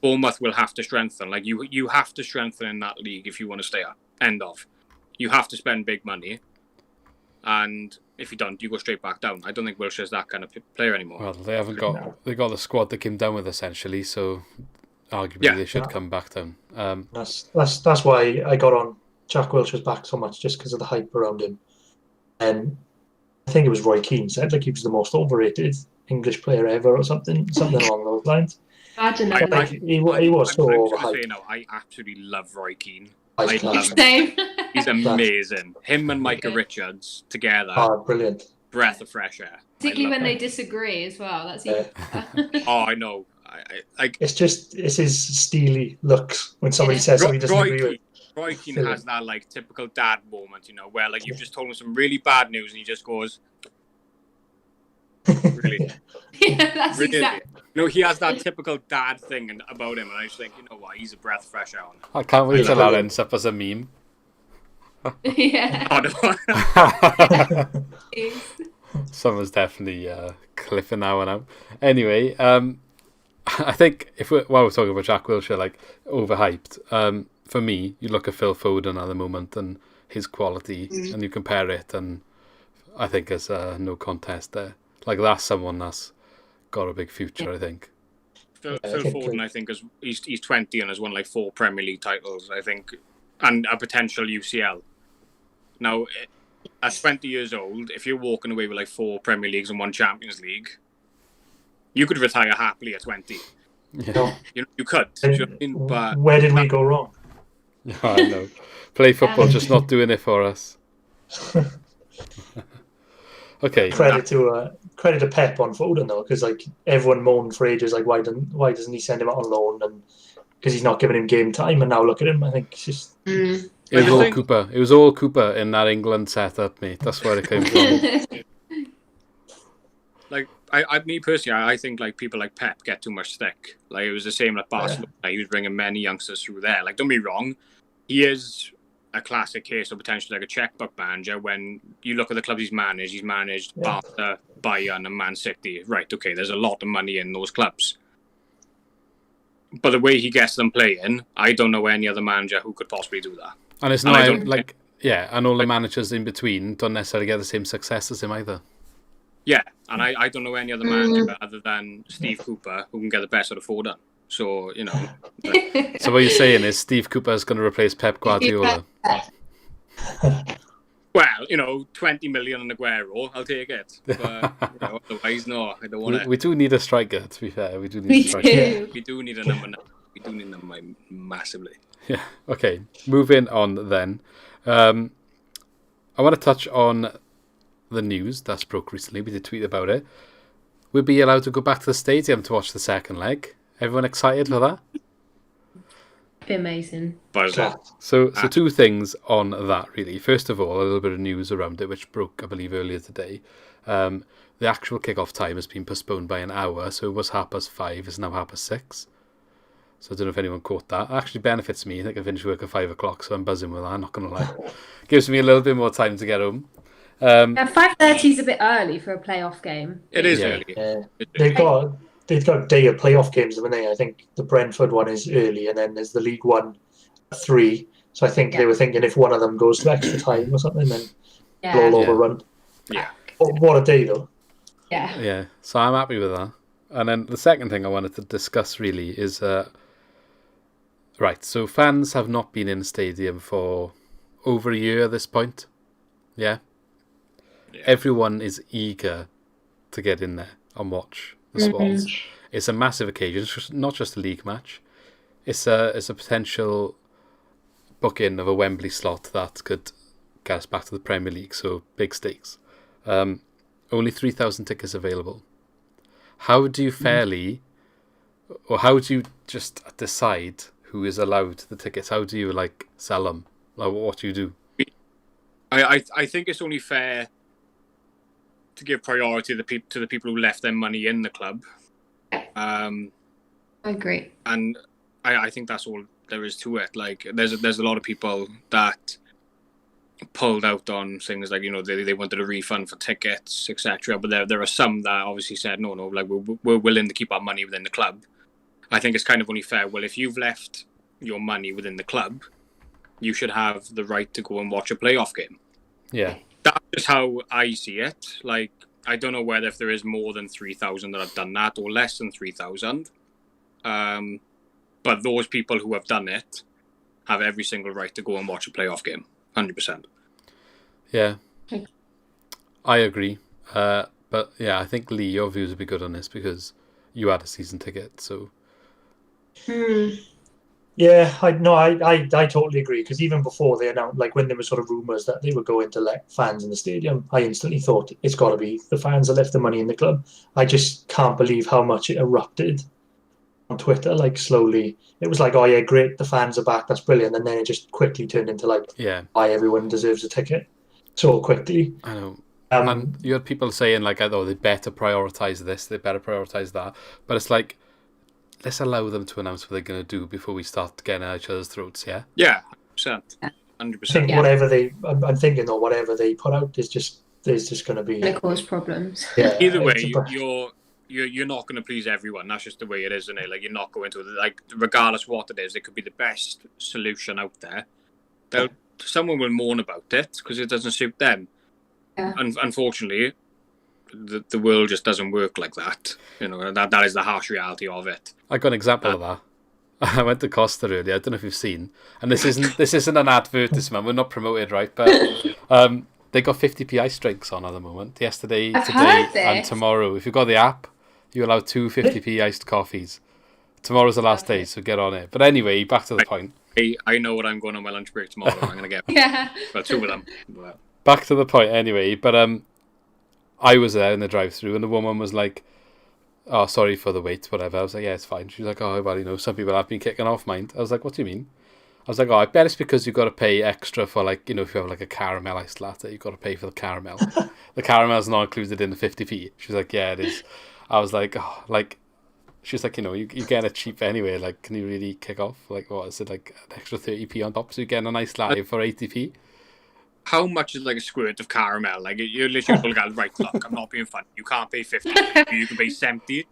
Speaker 3: Bournemouth will have to strengthen. Like, you have to strengthen in that league if you want to stay up. End of. You have to spend big money. And if you don't, you go straight back down. I don't think Wilshere's that kind of player anymore.
Speaker 1: Well, they haven't got... They got the squad that came down with, essentially, so... Arguably, they should come back down.
Speaker 4: That's why I got on Jack Wilshere's back so much, just because of the hype around him. And I think it was Roy Keane said like he was the most overrated English player ever, or something along those lines.
Speaker 2: Imagine
Speaker 4: that. Like, he was so overhyped.
Speaker 3: I absolutely love Roy Keane.
Speaker 4: I love
Speaker 2: him.
Speaker 3: He's amazing. Him and Micah Richards together.
Speaker 4: Oh, brilliant!
Speaker 3: Breath of fresh air.
Speaker 2: Particularly when they disagree as well. That's even
Speaker 3: Oh, I know.
Speaker 4: It's his steely looks when somebody says something he doesn't agree with.
Speaker 3: Roy Keane has that like typical dad moment, you know, where like you've just told him some really bad news and he just goes, really?
Speaker 2: Yeah, that's
Speaker 3: really?
Speaker 2: exactly.
Speaker 3: You know, he has that typical dad thing about him, and I just think, you know what, he's a breath of fresh air.
Speaker 1: I can't wait till that ends up as a meme.
Speaker 2: Yeah.
Speaker 3: Oh, no.
Speaker 1: Someone's definitely clipping that one out. Anyway, I think while we're talking about Jack Wilshere, like overhyped, for me, you look at Phil Foden at the moment and his quality, and you compare it, and I think there's no contest there. Like that's someone that's got a big future. I think.
Speaker 3: Phil Foden, I think, he's 20 and has won like 4 Premier League titles, I think, and a potential UCL. Now, at 20 years old, if you're walking away with like 4 Premier Leagues and 1 Champions League, you could retire happily at 20.
Speaker 1: Yeah.
Speaker 3: You could. Do you know what I mean? But
Speaker 4: where did we go wrong?
Speaker 1: I know. Play football, just not doing it for us. Okay.
Speaker 4: Credit to Pep on Foden though, because like everyone moaned for ages, like why doesn't he send him out on loan, and because he's not giving him game time, and now look at him. I think it's just
Speaker 1: It was all Cooper. It was all Cooper in that England setup, mate. That's where it came from.
Speaker 3: Like me personally, I think like people like Pep get too much stick. Like it was the same like Barcelona. He was bringing many youngsters through there. Like don't be wrong, he is a classic case of potentially like a checkbook manager. When you look at the clubs he's managed Barca, Bayern, and Man City. Right, okay, there's a lot of money in those clubs. But the way he gets them playing, I don't know any other manager who could possibly do that.
Speaker 1: And it's not and all the managers in between don't necessarily get the same success as him either.
Speaker 3: Yeah, and I don't know any other manager other than Steve Cooper who can get the best out of Foden. So, you know.
Speaker 1: So what you're saying is Steve Cooper is going to replace Pep Guardiola?
Speaker 3: Well, you know, 20 million on Aguero, I'll take it. But, you know, otherwise, no, I don't want it.
Speaker 1: We do need a striker, to be fair. We do need a striker.
Speaker 3: We do need a number 9. We do need a number 9 massively.
Speaker 1: Yeah, okay. Moving on then. I want to touch on the news that's broke recently. We did tweet about it. We'll be allowed to go back to the stadium to watch the second leg. Everyone excited for that?
Speaker 2: Be amazing.
Speaker 1: So two things on that, really. First of all, a little bit of news around it, which broke, I believe, earlier today. The actual kick-off time has been postponed by an hour, so it was 5:30, it's now 6:30. So I don't know if anyone caught that. It actually benefits me. I think I finish work at 5 o'clock, so I'm buzzing with that, I'm not going to lie. Gives me a little bit more time to get home.
Speaker 2: 5:30 is a bit early for a playoff game.
Speaker 3: It is early.
Speaker 4: They've got a day of playoff games, haven't they? I think the Brentford one is early, and then there's the League One at 3. So I think they were thinking if one of them goes to extra time or something, then it'll all overrun.
Speaker 3: Yeah.
Speaker 4: What a day, though.
Speaker 2: Yeah.
Speaker 1: Yeah, so I'm happy with that. And then the second thing I wanted to discuss really is, right, so fans have not been in the stadium for over a year at this point. Yeah? Everyone is eager to get in there and watch the Swans. It's a massive occasion. It's not just a league match. It's a potential book-in of a Wembley slot that could get us back to the Premier League, so big stakes. Only 3,000 tickets available. How do you or how do you just decide who is allowed the tickets? How do you sell them? Like, what do you do?
Speaker 3: I think it's only fair to give priority to the people who left their money in the club.
Speaker 2: I agree.
Speaker 3: And I think that's all there is to it. Like, there's a lot of people that pulled out on things like, you know, they wanted a refund for tickets, etc. But there are some that obviously said no, like we're willing to keep our money within the club. I think it's kind of only fair. Well, if you've left your money within the club, you should have the right to go and watch a playoff game.
Speaker 1: Yeah.
Speaker 3: That's just how I see it. Like, I don't know whether if there is more than 3,000 that have done that or less than 3,000. But those people who have done it have every single right to go and watch a playoff game. 100%.
Speaker 1: Yeah. I agree. But yeah, I think Lee, your views would be good on this because you had a season ticket, so.
Speaker 4: Yeah, I totally agree, because even before they announced, like when there were sort of rumours that they were going to let fans in the stadium, I instantly thought it's got to be the fans that left the money in the club. I just can't believe how much it erupted on Twitter, like slowly. It was like, oh yeah, great, the fans are back, that's brilliant, and then it just quickly turned into why everyone deserves a ticket so quickly.
Speaker 1: I know. And you had people saying oh, they better prioritise this, they better prioritise that, but it's like, let's allow them to announce what they're going to do before we start getting at each other's throats, yeah?
Speaker 3: Yeah, 100%.
Speaker 4: I think I'm thinking though, whatever they put out there's just going to be...
Speaker 2: Going to cause problems.
Speaker 4: Yeah,
Speaker 3: either way, you're not going to please everyone. That's just the way it is, isn't it? Like, you're not going to... Like, regardless what it is, it could be the best solution out there. Someone will moan about it because it doesn't suit them.
Speaker 2: Yeah.
Speaker 3: Unfortunately, the world just doesn't work like that. You know, that is the harsh reality of it.
Speaker 1: I got an example of that. I went to Costa earlier. I don't know if you've seen, and this isn't an advertisement. We're not promoted, right? But they got 50p ice drinks on at the moment. Yesterday, today, and tomorrow. If you've got the app, you allow 2 50p iced coffees. Tomorrow's the last day, so get on it. But anyway, back to the point.
Speaker 3: I know what I'm going on my lunch break tomorrow. I'm going to get well, 2 of them. But...
Speaker 1: Back to the point anyway. But I was there in the drive-thru, and the woman was like, "Oh, sorry for the wait, whatever." I was like, "Yeah, it's fine." She was like, "Oh, well, some people have been kicking off, mind." I was like, "What do you mean?" I was like, "Oh, I bet it's because you've got to pay extra for, like, if you have like a caramel iced latte, you've got to pay for the caramel. The caramel's not included in the 50p. She was like, "Yeah, it is." I was like, "Oh, like," she's like, "You get it cheap anyway. Like, can you really kick off? Like, what is it, like an extra 30p on top? So you're getting a nice latte for 80p?"
Speaker 3: How much is like a squirt of caramel? Like, you're literally going, right, look, I'm not being funny. You can't pay 50. You can pay 70.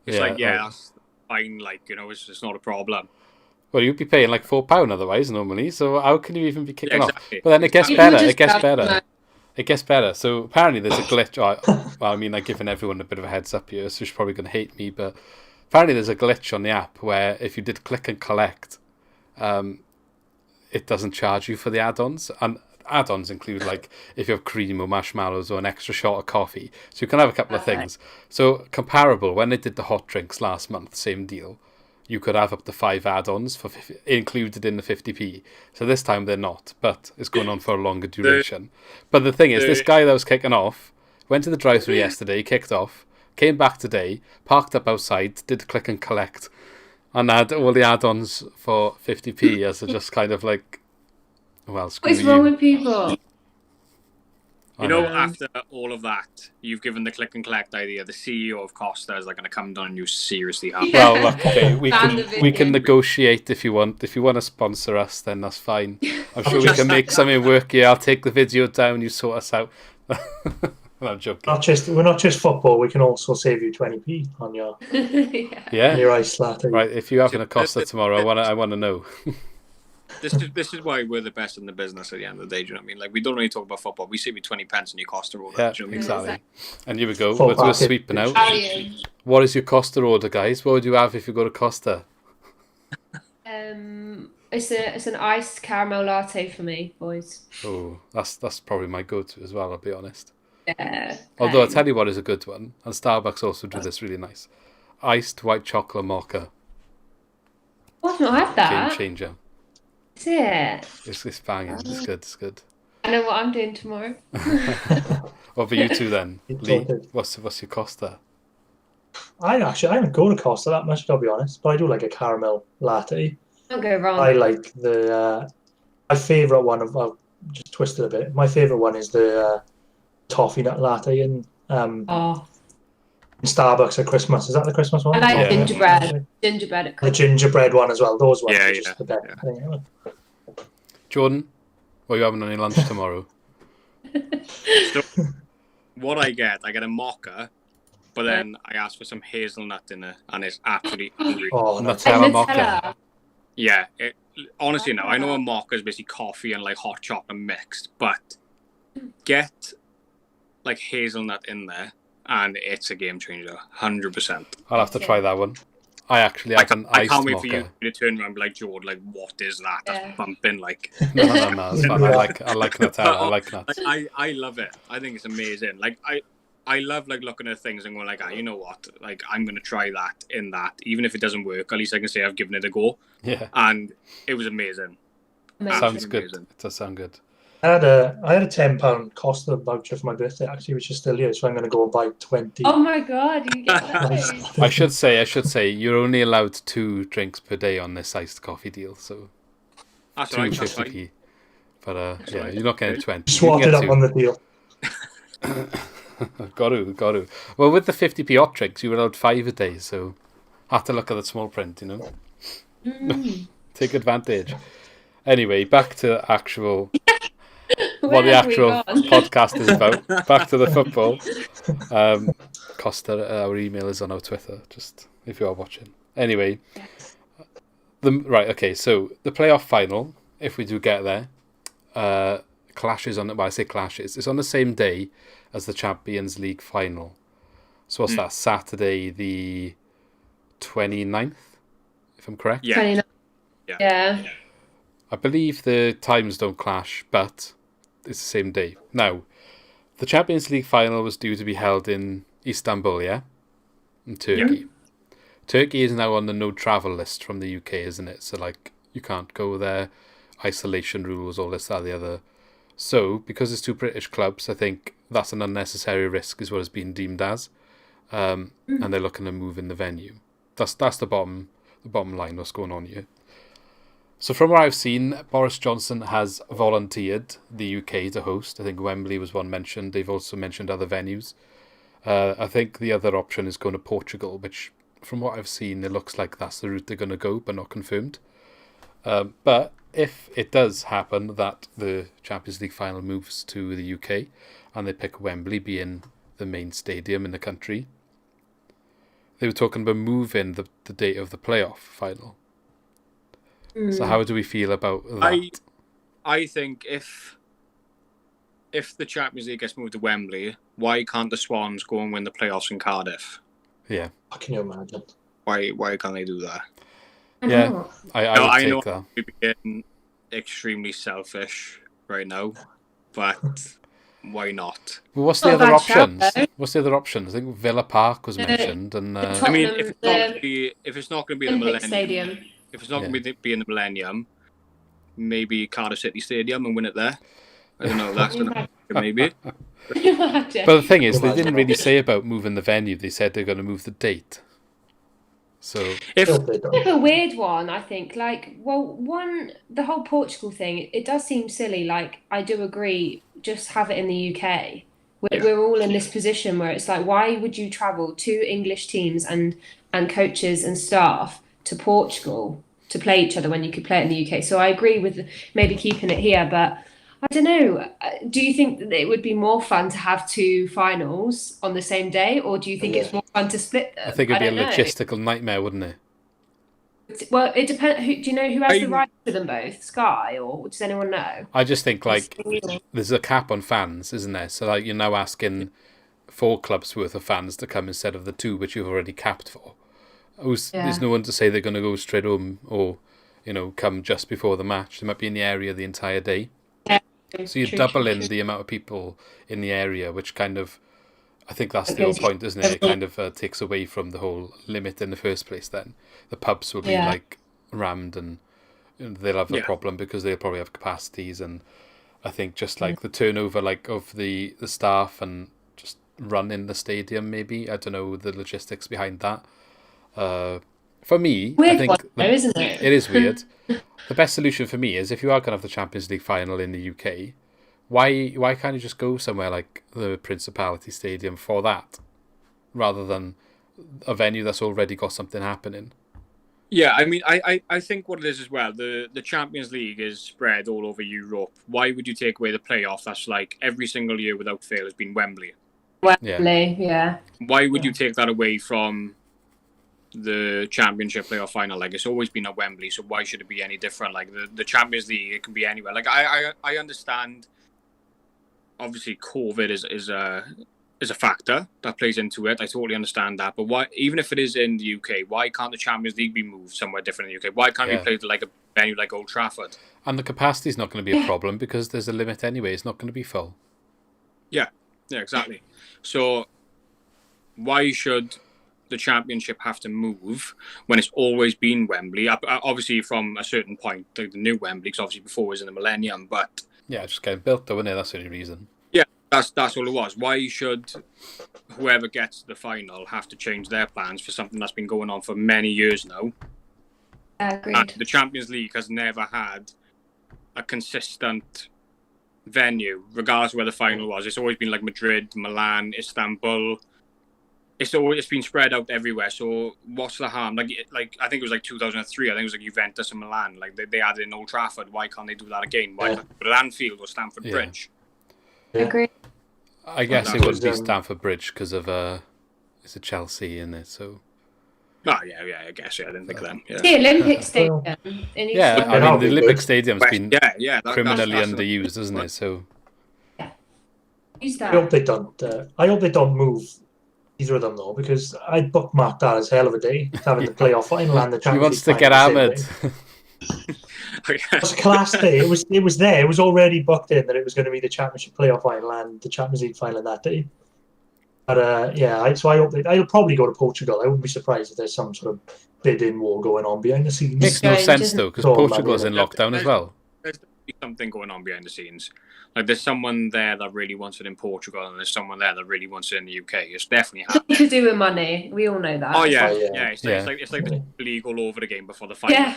Speaker 3: It's that's fine. Like, it's not a problem.
Speaker 1: Well, you'd be paying like £4 otherwise normally. So how can you even be kicking
Speaker 3: exactly.
Speaker 1: off? But then it gets better. It gets better. So apparently there's a glitch. Well, I mean, like, giving everyone a bit of a heads up here, so she's probably going to hate me. But apparently there's a glitch on the app where if you did click and collect, it doesn't charge you for the add-ons. And add-ons include, like, if you have cream or marshmallows or an extra shot of coffee. So you can have a couple of things. So comparable, when they did the hot drinks last month, same deal. You could have up to 5 add-ons included in the 50p. So this time they're not, but it's going on for a longer duration. But the thing is, this guy that was kicking off went to the drive-thru yesterday, kicked off, came back today, parked up outside, did click and collect, and had all the add-ons for 50p as a just kind of like, well, screw
Speaker 2: What's
Speaker 1: you.
Speaker 2: wrong with people?
Speaker 3: After all of that, you've given the click and collect idea. The CEO of Costa is like going to come down on you seriously hard.
Speaker 1: Well, look, okay, we can negotiate if you want. If you want to sponsor us, then that's fine. I'm sure we can make something work here. I'll take the video down. You sort us out. I'm joking.
Speaker 4: We're not just football. We can also save you 20p on your your ice latte.
Speaker 1: Right. If you have an Costa tomorrow, I want to know.
Speaker 3: This is why we're the best in the business at the end of the day. Do you know what I mean? Like, we don't really talk about football. We save you 20 pence and your Costa order.
Speaker 1: Yeah,
Speaker 3: do you know what
Speaker 1: exactly.
Speaker 3: I mean?
Speaker 1: And here we go. We'll do a sweeping out. What is your Costa order, guys? What would you have if you go to Costa?
Speaker 2: It's an iced caramel latte for me, boys.
Speaker 1: Oh, that's probably my go-to as well, I'll be honest.
Speaker 2: Yeah.
Speaker 1: Although I'll tell you what is a good one, and Starbucks also do this really nice. Iced white chocolate mocha.
Speaker 2: I've not had that.
Speaker 1: Game changer.
Speaker 2: Is it?
Speaker 1: It's banging. It's good.
Speaker 2: I know what I'm doing tomorrow.
Speaker 1: What for you two then? Lee, what's your Costa?
Speaker 4: I haven't gone to Costa that much, I'll be honest, but I do like a caramel latte.
Speaker 2: Don't go wrong.
Speaker 4: I like my favourite one I'll just twist it a bit. My favourite one is the toffee nut latte in Starbucks at Christmas. Is that the Christmas one?
Speaker 2: I like gingerbread. Gingerbread at Christmas.
Speaker 4: The gingerbread one as well. Those ones are just the best.
Speaker 3: Yeah.
Speaker 1: Jordan, what are you having on your lunch tomorrow?
Speaker 3: So, what I get a mocha, but then I ask for some hazelnut in it, and it's absolutely unreal.
Speaker 1: Oh, Nutella mocha.
Speaker 3: Yeah, honestly, no. I know a mocha is basically coffee and like hot chocolate mixed, but get like hazelnut in there, and it's a game changer, 100%.
Speaker 1: I'll have to try that one. I actually have an iced mocha. I can't wait for you
Speaker 3: to turn around and be like, George, like, what is that? That's bumping, like.
Speaker 1: No, it's fun. I like Nutella. I like nuts.
Speaker 3: Like, I love it. I think it's amazing. Like, I love like looking at things and going like, you know what? Like, I'm gonna try that in that, even if it doesn't work. At least I can say I've given it a go.
Speaker 1: Yeah.
Speaker 3: And it was amazing.
Speaker 1: Sounds good. It does sound good.
Speaker 4: I had a £10 Costa voucher for my birthday actually, which is still here, so I'm going to go and buy 20.
Speaker 2: Oh my god, you get that.
Speaker 1: I should say you're only allowed 2 drinks per day on this iced coffee deal, so
Speaker 3: that's
Speaker 1: 250p. But you're not getting 20.
Speaker 4: Swap it up on the deal.
Speaker 1: Got to. Well, with the 50p hot drinks, you were allowed 5 a day, so have to look at the small print, Take advantage. Anyway, back to actual. What the actual podcast is about. Back to the football. Costa, our email is on our Twitter, just if you are watching. Anyway, so the playoff final, if we do get there, clashes on it. Well, I say clashes. It's on the same day as the Champions League final. So what's that? Saturday the 29th, if I'm correct?
Speaker 3: Yeah.
Speaker 2: 29th. Yeah.
Speaker 1: I believe the times don't clash, but it's the same day. Now, the Champions League final was due to be held in Istanbul, in Turkey. Turkey is now on the no travel list from the UK, isn't it? So like you can't go there, isolation rules, all this, that, the other. So because it's 2 British clubs, I think that's an unnecessary risk, is what it's been deemed as, and they're looking to move in the venue. That's the bottom line. What's going on here? So from what I've seen, Boris Johnson has volunteered the UK to host. I think Wembley was one mentioned. They've also mentioned other venues. I think the other option is going to Portugal, which from what I've seen, it looks like that's the route they're going to go, but not confirmed. But if it does happen that the Champions League final moves to the UK and they pick Wembley being the main stadium in the country, they were talking about moving the date of the playoff final. So how do we feel about that?
Speaker 3: I think if the Champions League gets moved to Wembley, why can't the Swans go and win the playoffs in Cardiff?
Speaker 1: Yeah.
Speaker 4: Can you imagine?
Speaker 3: Why can't they do that?
Speaker 1: Yeah, I would take that.
Speaker 3: We're being extremely selfish right now, but why not?
Speaker 1: Well, what's the other options? What's the other options? I think Villa Park was mentioned, and
Speaker 3: I mean, if it's not going to be the Millennium
Speaker 2: Stadium.
Speaker 3: If it's not going to be in the Millennium, maybe Cardiff City Stadium and win it there. I don't know. That's going to happen, maybe.
Speaker 1: But the thing is, they didn't really say about moving the venue. They said they're going to move the date. So
Speaker 2: it's a weird one, I think. Like, well, the whole Portugal thing, it does seem silly. Like, I do agree, just have it in the UK. We're all in this position where it's like, why would you travel 2 English teams and coaches and staff to Portugal to play each other when you could play it in the UK? So I agree with maybe keeping it here, but I don't know. Do you think that it would be more fun to have 2 finals on the same day, or do you think it's more fun to split them?
Speaker 1: I think it'd be a logistical nightmare, wouldn't it?
Speaker 2: Well, it depends. Do you know who has the rights to them both? Sky, or does anyone know?
Speaker 1: I just think there's a cap on fans, isn't there? So like you're now asking 4 clubs worth of fans to come instead of the 2 which you've already capped for. There's no one to say they're going to go straight home or come just before the match. They might be in the area the entire day.
Speaker 2: Yeah.
Speaker 1: So you're doubling the amount of people in the area, which kind of, I think that's the whole point, isn't it? It kind of takes away from the whole limit in the first place then. The pubs will be rammed and they'll have a problem because they'll probably have capacities, and I think just like the turnover of the staff and just running the stadium maybe. I don't know the logistics behind that. For me,
Speaker 2: weird
Speaker 1: I think
Speaker 2: one, though, isn't it?
Speaker 1: It is weird. The best solution for me is if you are going to have the Champions League final in the UK, why can't you just go somewhere like the Principality Stadium for that, rather than a venue that's already got something happening?
Speaker 3: Yeah, I mean, I think what it is as well, the Champions League is spread all over Europe. Why would you take away the playoff that's like every single year without fail has been Wembley?
Speaker 2: Wembley, yeah.
Speaker 3: Why would you take that away from the Championship playoff final? Like, it's always been at Wembley, so why should it be any different? Like the Champions League, it can be anywhere. Like I understand. Obviously, COVID is a factor that plays into it. I totally understand that. But why, even if it is in the UK, why can't the Champions League be moved somewhere different in the UK? Why can't we play like a venue like Old Trafford?
Speaker 1: And the capacity is not going to be a problem because there's a limit anyway. It's not going to be full.
Speaker 3: Yeah, exactly. So why should the Championship have to move when it's always been Wembley? Obviously, from a certain point, the new Wembley, because obviously before it was in the Millennium, but
Speaker 1: yeah, just getting built though, isn't it? That's the only reason.
Speaker 3: Yeah, that's all it was. Why should whoever gets to the final have to change their plans for something that's been going on for many years now?
Speaker 2: Agreed.
Speaker 3: And the Champions League has never had a consistent venue, regardless of where the final was. It's always been like Madrid, Milan, Istanbul. It's been spread out everywhere. So what's the harm? Like I think it was like 2003. I think it was like Juventus and Milan. Like they had it in Old Trafford. Why can't they do that again? Why can't they do it at Anfield or Stamford Bridge?
Speaker 2: I agree.
Speaker 1: I guess it wouldn't be Stamford Bridge because of it's a Chelsea in it. So.
Speaker 3: Oh yeah, I guess I didn't think of them. Yeah.
Speaker 2: The Olympic Stadium.
Speaker 1: I mean the Olympic Stadium's been criminally underused, isn't it? So.
Speaker 2: Who's that?
Speaker 4: I hope they don't move either of them though, because I bookmarked that as hell of a day, having the playoff final and the Champions League.
Speaker 1: He wants to get hammered.
Speaker 4: It was a class day. It was there. It was already booked in that it was going to be the Championship playoff final and the Champions League final that day. But so I hope I'll probably go to Portugal. I wouldn't be surprised if there's some sort of bidding war going on behind the scenes.
Speaker 1: Makes no sense though, because Portugal's in lockdown as well.
Speaker 3: There's something going on behind the scenes. Like there's someone there that really wants it in Portugal, and there's someone there that really wants it in the UK. It's definitely happening.
Speaker 2: To do with money, we all know that.
Speaker 3: Oh yeah. It's like the league all over again before the final.
Speaker 2: Yeah.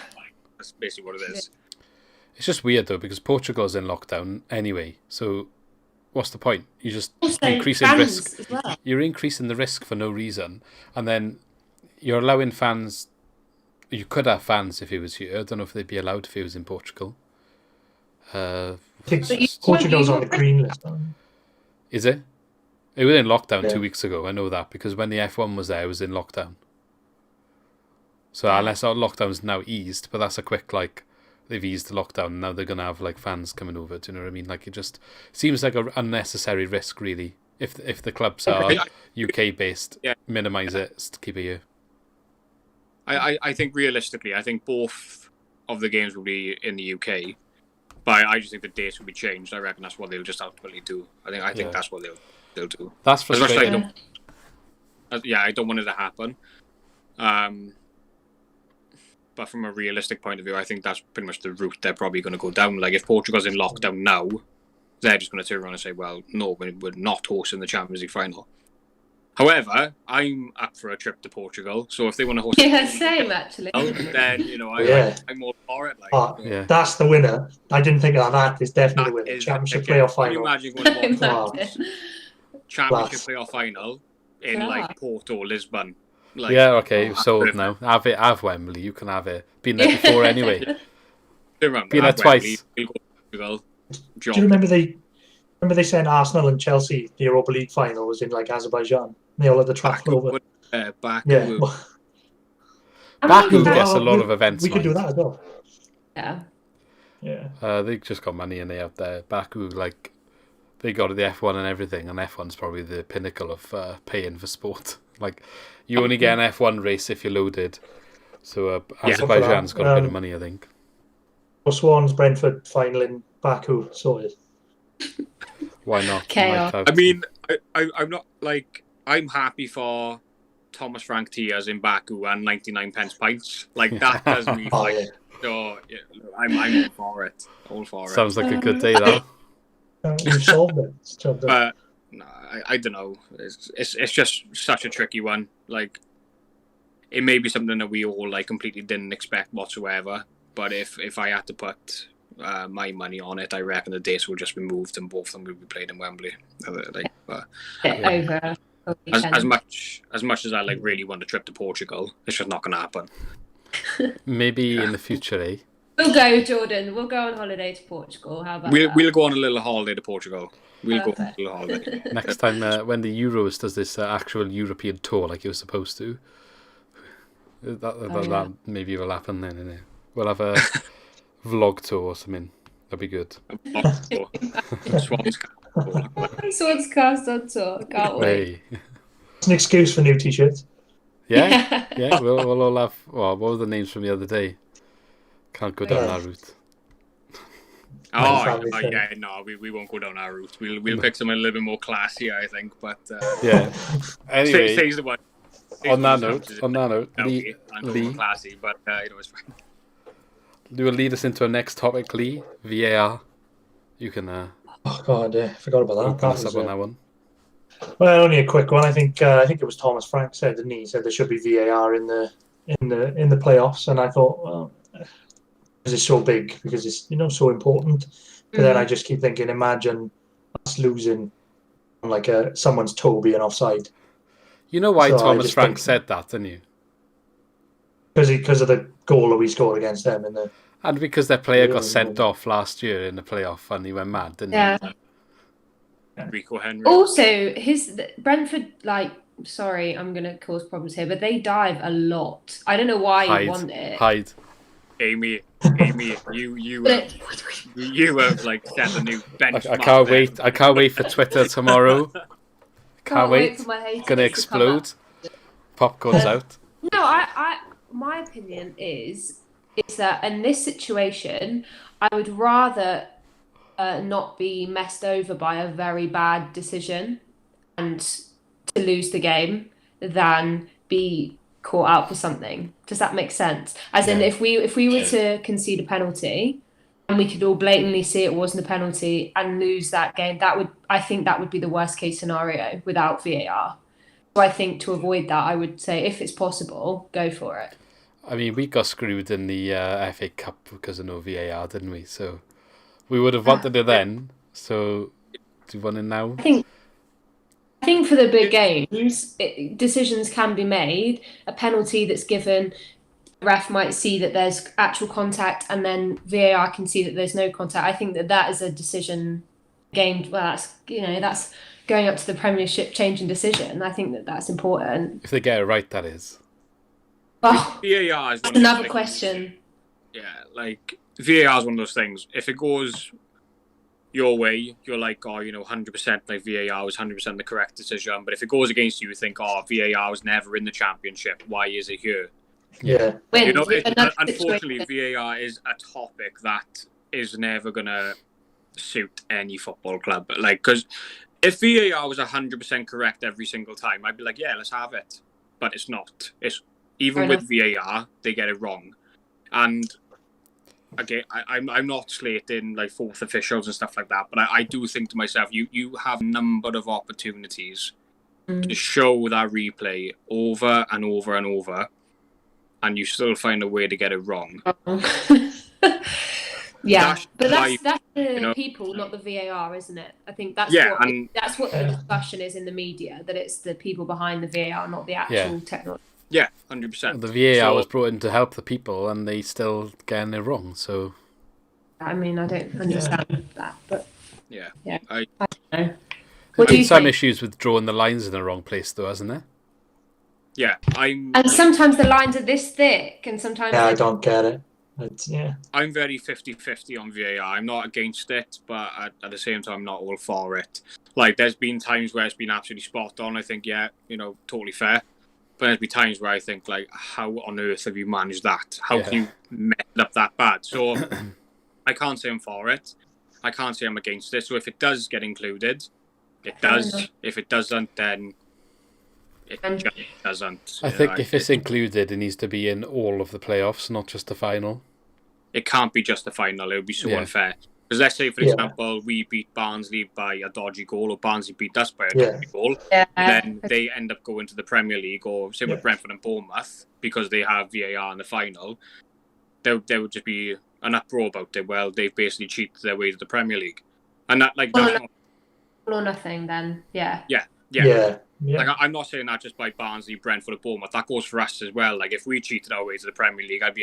Speaker 3: That's basically what it is.
Speaker 1: It's just weird though, because Portugal's in lockdown anyway. So what's the point? You just increasing risk.
Speaker 2: Well.
Speaker 1: You're increasing the risk for no reason, and then you're allowing fans. You could have fans if he was here. I don't know if they'd be allowed if he was in Portugal.
Speaker 4: Portugal's on the green list.
Speaker 1: Is it? It was in lockdown 2 weeks ago. I know that because when the F1 was there, it was in lockdown. So unless our lockdown's now eased, but that's a quick they've eased the lockdown. And now they're gonna have fans coming over. Do you know what I mean? Like it just seems like an unnecessary risk, really. If the clubs are UK based, minimise it to keep it here.
Speaker 3: I think realistically, I think both of the games will be in the UK. But I just think the dates will be changed. I reckon that's what they'll just ultimately do. I think that's what they'll do.
Speaker 1: That's frustrating.
Speaker 3: I don't want it to happen. But from a realistic point of view, I think that's pretty much the route they're probably going to go down. Like if Portugal's in lockdown now, they're just going to turn around and say, "Well, no, we're not hosting the Champions League final." However, I'm up for a trip to Portugal, so if they want to host,
Speaker 2: same actually.
Speaker 3: Then I'm all for it.
Speaker 4: That's the winner. I didn't think of that. It's definitely the winner. Championship playoff final.
Speaker 3: Can you imagine Championship playoff final in Porto, Lisbon?
Speaker 1: Sold now. Have Wembley. You can have it. Been there before anyway. Been there twice.
Speaker 4: Do you remember they sent Arsenal and Chelsea the Europa League final was in Azerbaijan? They all had the travel over.
Speaker 3: Baku.
Speaker 1: Baku gets a lot of events.
Speaker 4: We could do that as well.
Speaker 2: Yeah.
Speaker 1: They just got money in out there. Baku, they got the F1 and everything, and F1's probably the pinnacle of paying for sport. You only get an F1 race if you're loaded. So Azerbaijan's got a bit of money, I think.
Speaker 4: Swans Brentford final in Baku, sorted.
Speaker 1: Why not?
Speaker 2: Chaos.
Speaker 3: I mean, I'm not I'm happy for Thomas Frank Tiers in Baku and 99 pence pints. That does me So I'm all for it. All for it.
Speaker 1: Sounds like a good day, though.
Speaker 4: You've solved it.
Speaker 3: But no, I don't know. It's just such a tricky one. It may be something that we all completely didn't expect whatsoever. But if I had to put my money on it, I reckon the dates will just be moved and both of them will be played in Wembley.
Speaker 2: Over.
Speaker 3: As much as I really want a trip to Portugal, it's just not going to happen.
Speaker 1: Maybe in the future, eh?
Speaker 2: We'll go, Jordan. We'll go on holiday to Portugal. How about that?
Speaker 3: We'll go on a little holiday to Portugal. We'll go on a little holiday.
Speaker 1: Next time when the Euros does this actual European tour like it was supposed to, that maybe will happen then, innit? We'll have a vlog tour or something. That'd be good.
Speaker 2: Swans cast on tour. Can't wait.
Speaker 4: It's an excuse for new t-shirts.
Speaker 1: Yeah. We'll all have. What were the names from the other day? Can't go down that route.
Speaker 3: No, we won't go down that route. We'll pick something a little bit more classy, I think. But
Speaker 1: Anyway,
Speaker 3: says the one.
Speaker 1: On that note,
Speaker 3: Lee, classy, but it's fine.
Speaker 1: You will lead us into our next topic, Lee. VAR. You can.
Speaker 4: Oh God, I forgot about that.
Speaker 1: Open us up on that one.
Speaker 4: Well, only a quick one. I think it was Thomas Frank said, didn't he? He said there should be VAR in the playoffs, and I thought, well, because it's so big, because it's so important. But then I just keep thinking, imagine us losing on someone's toe being offside.
Speaker 1: You know why Thomas Frank said that, didn't you?
Speaker 4: Because of the goal that we scored against them
Speaker 1: and because their player got sent off last year in the playoff and he went mad, didn't he?
Speaker 3: Rico Henry.
Speaker 2: Also, Brentford, sorry, I'm going to cause problems here, but they dive a lot. I don't know why you want it.
Speaker 1: Hide.
Speaker 3: Amy, you have set a new benchmark.
Speaker 1: I can't wait for Twitter tomorrow. Can't wait.
Speaker 2: For my haters
Speaker 1: Gonna explode. Popcorn's out.
Speaker 2: No, my opinion is that in this situation, I would rather not be messed over by a very bad decision and to lose the game than be caught out for something. Does that make sense? As in, if we were to concede a penalty and we could all blatantly see it wasn't a penalty and lose that game, I think that would be the worst case scenario without VAR. So I think to avoid that, I would say if it's possible, go for it.
Speaker 1: I mean, we got screwed in the FA Cup because of no VAR, didn't we? So we would have wanted it then. So do you want it now?
Speaker 2: I think for the big games, decisions can be made. A penalty that's given, the ref might see that there's actual contact, and then VAR can see that there's no contact. I think that is a decision game. Well, that's going up to the Premiership changing decision. I think that's important.
Speaker 1: If they get it right, that is.
Speaker 2: Oh,
Speaker 3: VAR is
Speaker 2: another question.
Speaker 3: Yeah, like VAR is one of those things. If it goes your way, you're like, 100% like VAR was 100% the correct decision. But if it goes against you, you think, VAR was never in the Championship. Why is it here?
Speaker 4: Yeah.
Speaker 3: Unfortunately, VAR is a topic that is never going to suit any football club. Like, because if VAR was 100% correct every single time, I'd be like, yeah, let's have it. But it's not. Even with VAR, they get it wrong. And again, I'm not slating like fourth officials and stuff like that, but I do think to myself, you have a number of opportunities to show that replay over and over and over, and you still find a way to get it wrong.
Speaker 2: Yeah, but that's the people, not the VAR, isn't it? I think that's what the discussion is in the media, that it's the people behind the VAR, not the actual technology.
Speaker 3: Yeah, 100%.
Speaker 1: The VAR was brought in to help the people, and they still getting it wrong. So,
Speaker 2: I mean, I don't understand that, but
Speaker 3: yeah,
Speaker 2: I don't know. What do you
Speaker 1: some
Speaker 2: think?
Speaker 1: issues with drawing the lines in the wrong place, though, hasn't there?
Speaker 3: Yeah,
Speaker 2: and sometimes the lines are this thick, and sometimes
Speaker 4: I don't get it.
Speaker 3: I'm very 50-50 on VAR. I'm not against it, but at the same time, I'm not all for it. Like, there's been times where it's been absolutely spot on. I think, totally fair. But there's been times where I think, like, how on earth have you managed that? How can you mess up that bad? So I can't say I'm for it. I can't say I'm against it. So if it does get included, it does. If it doesn't, then it just doesn't.
Speaker 1: I think if it's included, it needs to be in all of the playoffs, not just the final.
Speaker 3: It can't be just the final. It would be so unfair. Because let's say, for example, we beat Barnsley by a dodgy goal, or Barnsley beat us by a dodgy goal. Yeah. Then they end up going to the Premier League, or same with Brentford and Bournemouth, because they have VAR in the final. There would just be an uproar about it. Well, they've basically cheated their way to the Premier League. And that, like, that's not...
Speaker 2: or nothing then. Yeah.
Speaker 3: Like, I'm not saying that just by Barnsley, Brentford, or Bournemouth. That goes for us as well. Like, if we cheated our way to the Premier League, I'd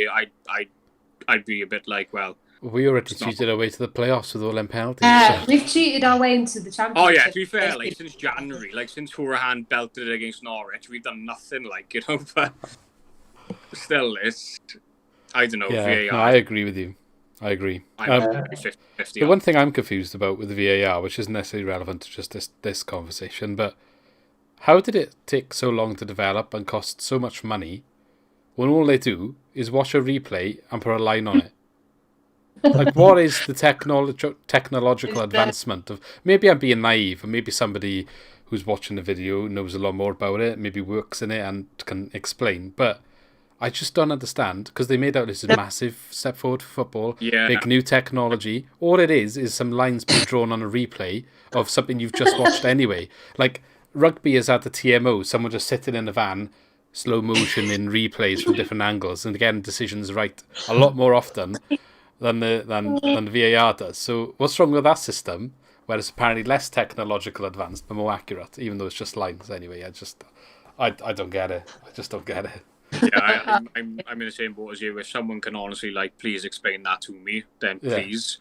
Speaker 3: be a bit like, well,
Speaker 1: we already cheated our way to the playoffs with all them penalties.
Speaker 2: Yeah, we've cheated our way into the Championship.
Speaker 3: Oh yeah, to be fair, like since January, like since Hourahan belted it against Norwich, we've done nothing, like, but still, I don't know.
Speaker 1: Yeah,
Speaker 3: VAR.
Speaker 1: I agree with you. I agree.
Speaker 3: I'm 50-50.
Speaker 1: The one thing I'm confused about with the VAR, which isn't necessarily relevant to just this conversation, but how did it take so long to develop and cost so much money when all they do is watch a replay and put a line on it? Like, what is the technological advancement of... Maybe I'm being naive, and maybe somebody who's watching the video knows a lot more about it, maybe works in it and can explain, but I just don't understand, because they made out this massive step forward for football, big new technology. All it is some lines being drawn on a replay of something you've just watched anyway. Like, rugby is at the TMO, someone just sitting in a van, slow motion in replays from different angles, and getting decisions right a lot more often than the VAR does. So what's wrong with that system, where it's apparently less technological advanced but more accurate, even though it's just lines anyway? I don't get it. I just don't get it.
Speaker 3: Yeah, I'm in the same boat as you. If someone can honestly, like, please explain that to me, then please.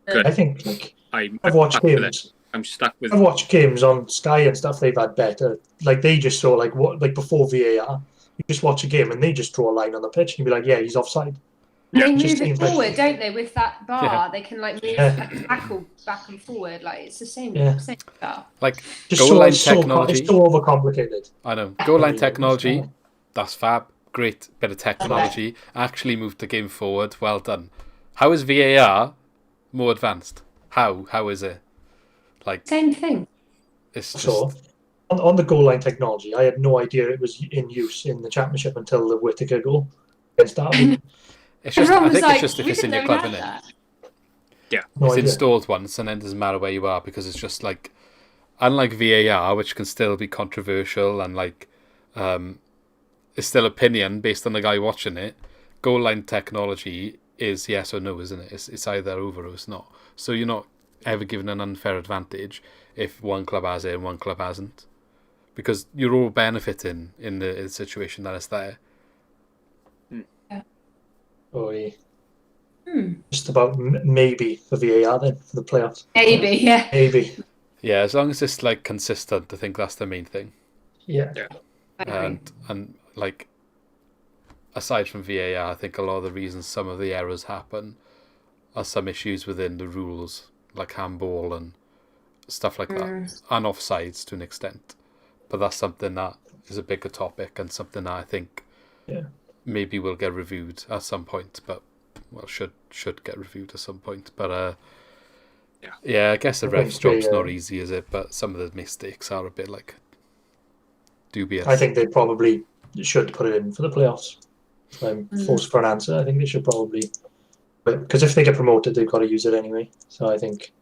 Speaker 4: I think, like,
Speaker 3: I've
Speaker 4: watched games.
Speaker 3: I'm stuck with.
Speaker 4: I've watched games on Sky and stuff. They've had better. Like, they just saw, like, before VAR, you just watch a game and they just draw a line on the pitch and you'd be like, yeah, he's offside.
Speaker 2: They move it forward, don't they? With that bar, they can, like, move a tackle back and forward. Like, it's the same stuff.
Speaker 1: Like,
Speaker 4: just
Speaker 1: goal line technology.
Speaker 4: It's so overcomplicated.
Speaker 1: I know. Goal line technology, that's fab. Great bit of technology. Actually moved the game forward. Well done. How is VAR more advanced? How is it? Like,
Speaker 2: same thing.
Speaker 1: It's just...
Speaker 4: On the goal line technology, I had no idea it was in use in the Championship until the Whittaker goal against Derby.
Speaker 1: It's just,
Speaker 2: Everyone
Speaker 1: I
Speaker 2: was
Speaker 1: think
Speaker 2: like,
Speaker 1: it's just if
Speaker 2: "We
Speaker 1: it's in
Speaker 2: didn't
Speaker 1: your
Speaker 2: know
Speaker 1: club,
Speaker 2: we
Speaker 1: innit?
Speaker 2: had that."
Speaker 3: Yeah.
Speaker 4: No
Speaker 1: It's
Speaker 4: idea.
Speaker 1: installed once, and then it doesn't matter where you are because it's just like, unlike VAR, which can still be controversial and like, it's still opinion based on the guy watching it. Goal line technology is yes or no, isn't it? It's either over or it's not. So you're not ever given an unfair advantage if one club has it and one club hasn't, because you're all benefiting in the situation that it's there.
Speaker 4: Oh, yeah.
Speaker 2: Hmm.
Speaker 4: Just about maybe for VAR then for the playoffs.
Speaker 2: Maybe, yeah.
Speaker 4: Maybe.
Speaker 1: Yeah, as long as it's like consistent, I think that's the main thing.
Speaker 4: Yeah.
Speaker 2: I agree.
Speaker 1: And like, aside from VAR, I think a lot of the reasons some of the errors happen are some issues within the rules, like handball and stuff like that, and offsides to an extent. But that's something that is a bigger topic and something that I think maybe will get reviewed at some point. But should get reviewed at some point. But yeah, I guess the ref's job's not easy, is it? But some of the mistakes are a bit like dubious.
Speaker 4: I think they probably should put it in for the playoffs. So I'm forced for an answer. I think they should probably, because if they get promoted, they've got to use it anyway. So I think,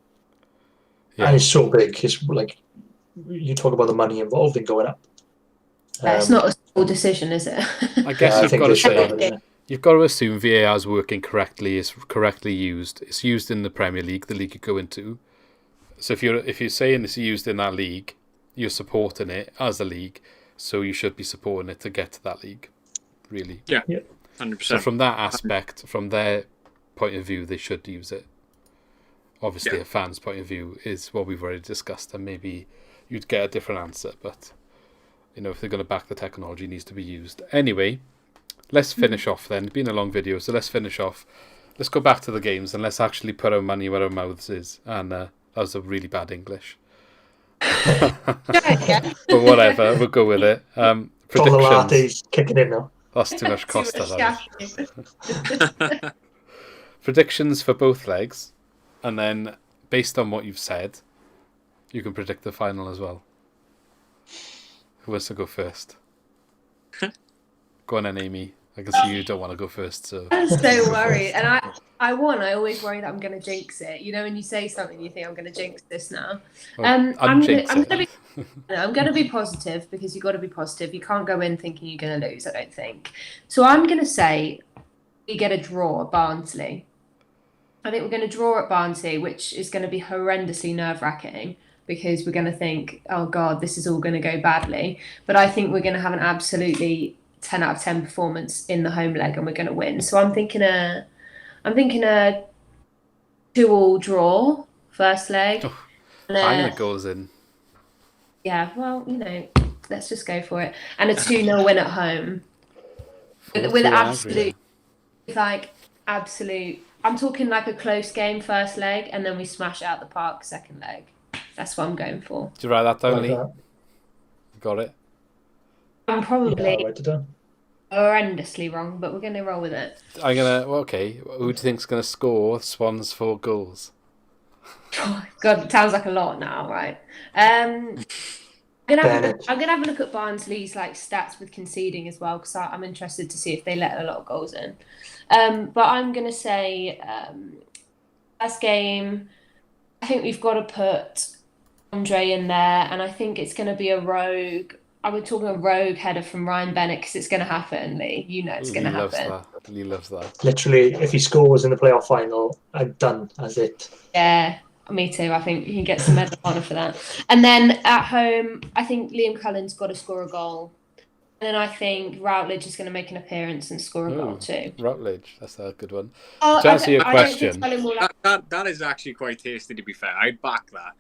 Speaker 4: and it's so big. It's like you talk about the money involved in going up.
Speaker 2: It's not a small decision, is it?
Speaker 1: I guess you've got to say.
Speaker 4: It.
Speaker 1: You've got to assume VAR is working correctly, is correctly used. It's used in the Premier League, the league you go into. So if you're saying it's used in that league, you're supporting it as a league, so you should be supporting it to get to that league, really.
Speaker 3: Yeah, 100%.
Speaker 1: So from that aspect, from their point of view, they should use it. Obviously, a fan's point of view is what we've already discussed, and maybe you'd get a different answer, but if they're going to back the technology, it needs to be used. Anyway, let's finish off then. It's been a long video, so let's finish off. Let's go back to the games and let's actually put our money where our mouths is. And that was a really bad English. But whatever, we'll go with it.
Speaker 4: Predictions. Kicking in now.
Speaker 1: That's too much Costa. Predictions for both legs, and then based on what you've said, you can predict the final as well. Who wants to go first? Go on then, Amy. I can see you don't want to go first, so
Speaker 2: I'm so worried, and I always worry that I'm going to jinx it. When you say something, you think I'm going to jinx this now. I'm going to be positive, because you've got to be positive. You can't go in thinking you're going to lose, I don't think. So I'm going to say we get a draw at Barnsley. I think we're going to draw at Barnsley, which is going to be horrendously nerve-wracking, because we're going to think, oh God, this is all going to go badly. But I think we're going to have an absolutely 10 out of 10 performance in the home leg, and we're going to win. So I'm thinking a 2-2 draw first leg.
Speaker 1: I'm going to goals in.
Speaker 2: Yeah, well, let's just go for it. And a 2-0 win at home. With absolute, I'm talking like a close game first leg, and then we smash it out the park second leg. That's what I'm going for.
Speaker 1: Do you write that down, Lee? Got it?
Speaker 2: I'm probably
Speaker 4: write it down.
Speaker 2: horrendously wrong, but we're going to roll with it.
Speaker 1: Okay. Who do you think's going to score Swans 4 goals?
Speaker 2: God, it sounds like a lot now, right? I'm gonna have a look at Barnsley's stats with conceding as well, because I'm interested to see if they let a lot of goals in. But I'm gonna say first game, I think we've got to put Andre in there, and I think it's going to be a rogue. I would talk a rogue header from Ryan Bennett, because it's going to happen, Lee. It's going to happen.
Speaker 1: Lee loves that.
Speaker 4: Literally, if he scores in the playoff final, I'm done as it.
Speaker 2: Yeah, me too. I think he gets some medal of honour for that. And then at home, I think Liam Cullen's got to score a goal. And then I think Routledge is going to make an appearance and score a goal too.
Speaker 1: Routledge, that's a good one.
Speaker 2: To
Speaker 1: answer your question,
Speaker 3: that is actually quite tasty, to be fair. I'd back that.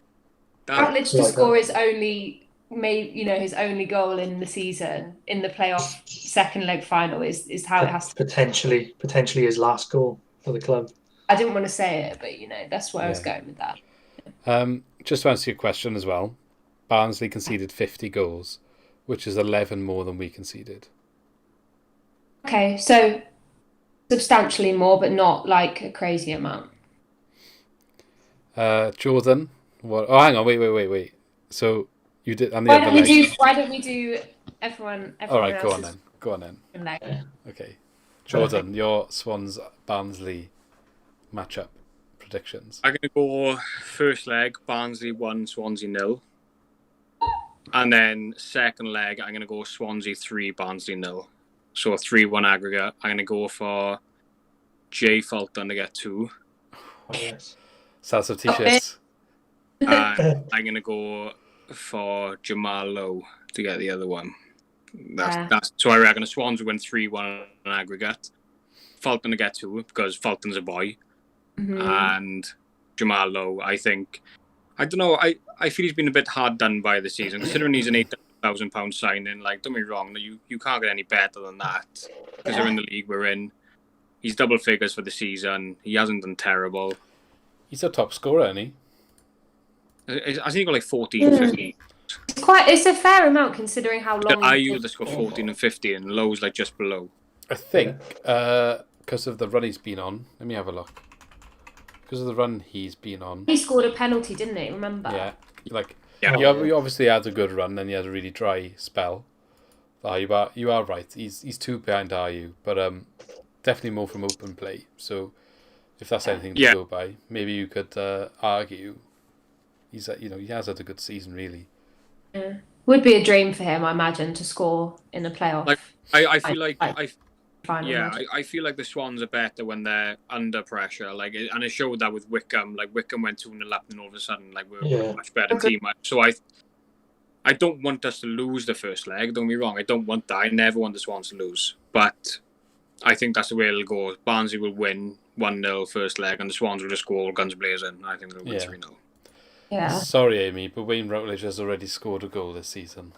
Speaker 2: Routledge to score his only goal in the season in the playoff second leg final is how it has to
Speaker 4: potentially his last goal for the club.
Speaker 2: I didn't want to say it, but that's where I was going with that.
Speaker 1: Just to answer your question as well, Barnsley conceded 50 goals, which is 11 more than we conceded.
Speaker 2: Okay, so substantially more, but not like a crazy amount.
Speaker 1: Jordan, what? Oh, hang on, wait. So You did, and the other leg.
Speaker 2: Why don't we do everyone
Speaker 1: All right, go on
Speaker 2: else's
Speaker 1: then. Go on then.
Speaker 2: leg?
Speaker 1: Okay. Jordan, your Swans Barnsley matchup predictions.
Speaker 3: I'm going to go first leg, Barnsley 1, Swansea 0. And then second leg, I'm going to go Swansea 3, Barnsley 0. So 3-1 aggregate. I'm going to go for Jay Fulton to get 2.
Speaker 4: Oh, yes.
Speaker 1: Sell some t-shirts.
Speaker 3: And I'm going to go for Jamal Lowe to get the other one. That's so I reckon the Swans will win 3-1 on aggregate. Fulton to get 2 because Fulton's a boy. And Jamal Lowe, I don't know, I feel he's been a bit hard done by the season, considering he's an £8,000 signing. Like, don't be wrong, you can't get any better than that because they're in the league we're in. He's double figures for the season. He hasn't done terrible.
Speaker 1: He's a top scorer, isn't he?
Speaker 3: I think he got like 14, 15.
Speaker 2: It's a fair amount considering how long.
Speaker 3: IU just got 14 and 15, and Lowe's like just below.
Speaker 1: I think because of the run he's been on. Let me have a look. Because of the run he's been on.
Speaker 2: He scored a penalty, didn't he? Remember?
Speaker 1: Yeah. You obviously had a good run, then you had a really dry spell. You are right. He's 2 behind IU, but definitely more from open play. So if that's anything to go by, maybe you could argue he has had a good season, really.
Speaker 2: Yeah. Would be a dream for him, I imagine, to score in the playoff.
Speaker 3: Like I feel like
Speaker 2: I
Speaker 3: feel like the Swans are better when they're under pressure. And it showed that with Wickham. Like Wickham went 2-0 up, and all of a sudden, we're a much better team. So I don't want us to lose the first leg. Don't be wrong. I don't want that. I never want the Swans to lose. But I think that's the way it'll go. Barnsley will win 1-0 first leg, and the Swans will just go all guns blazing. I think they'll win 3-0.
Speaker 2: Yeah.
Speaker 1: Sorry, Amy, but Wayne Routledge has already scored a goal this season.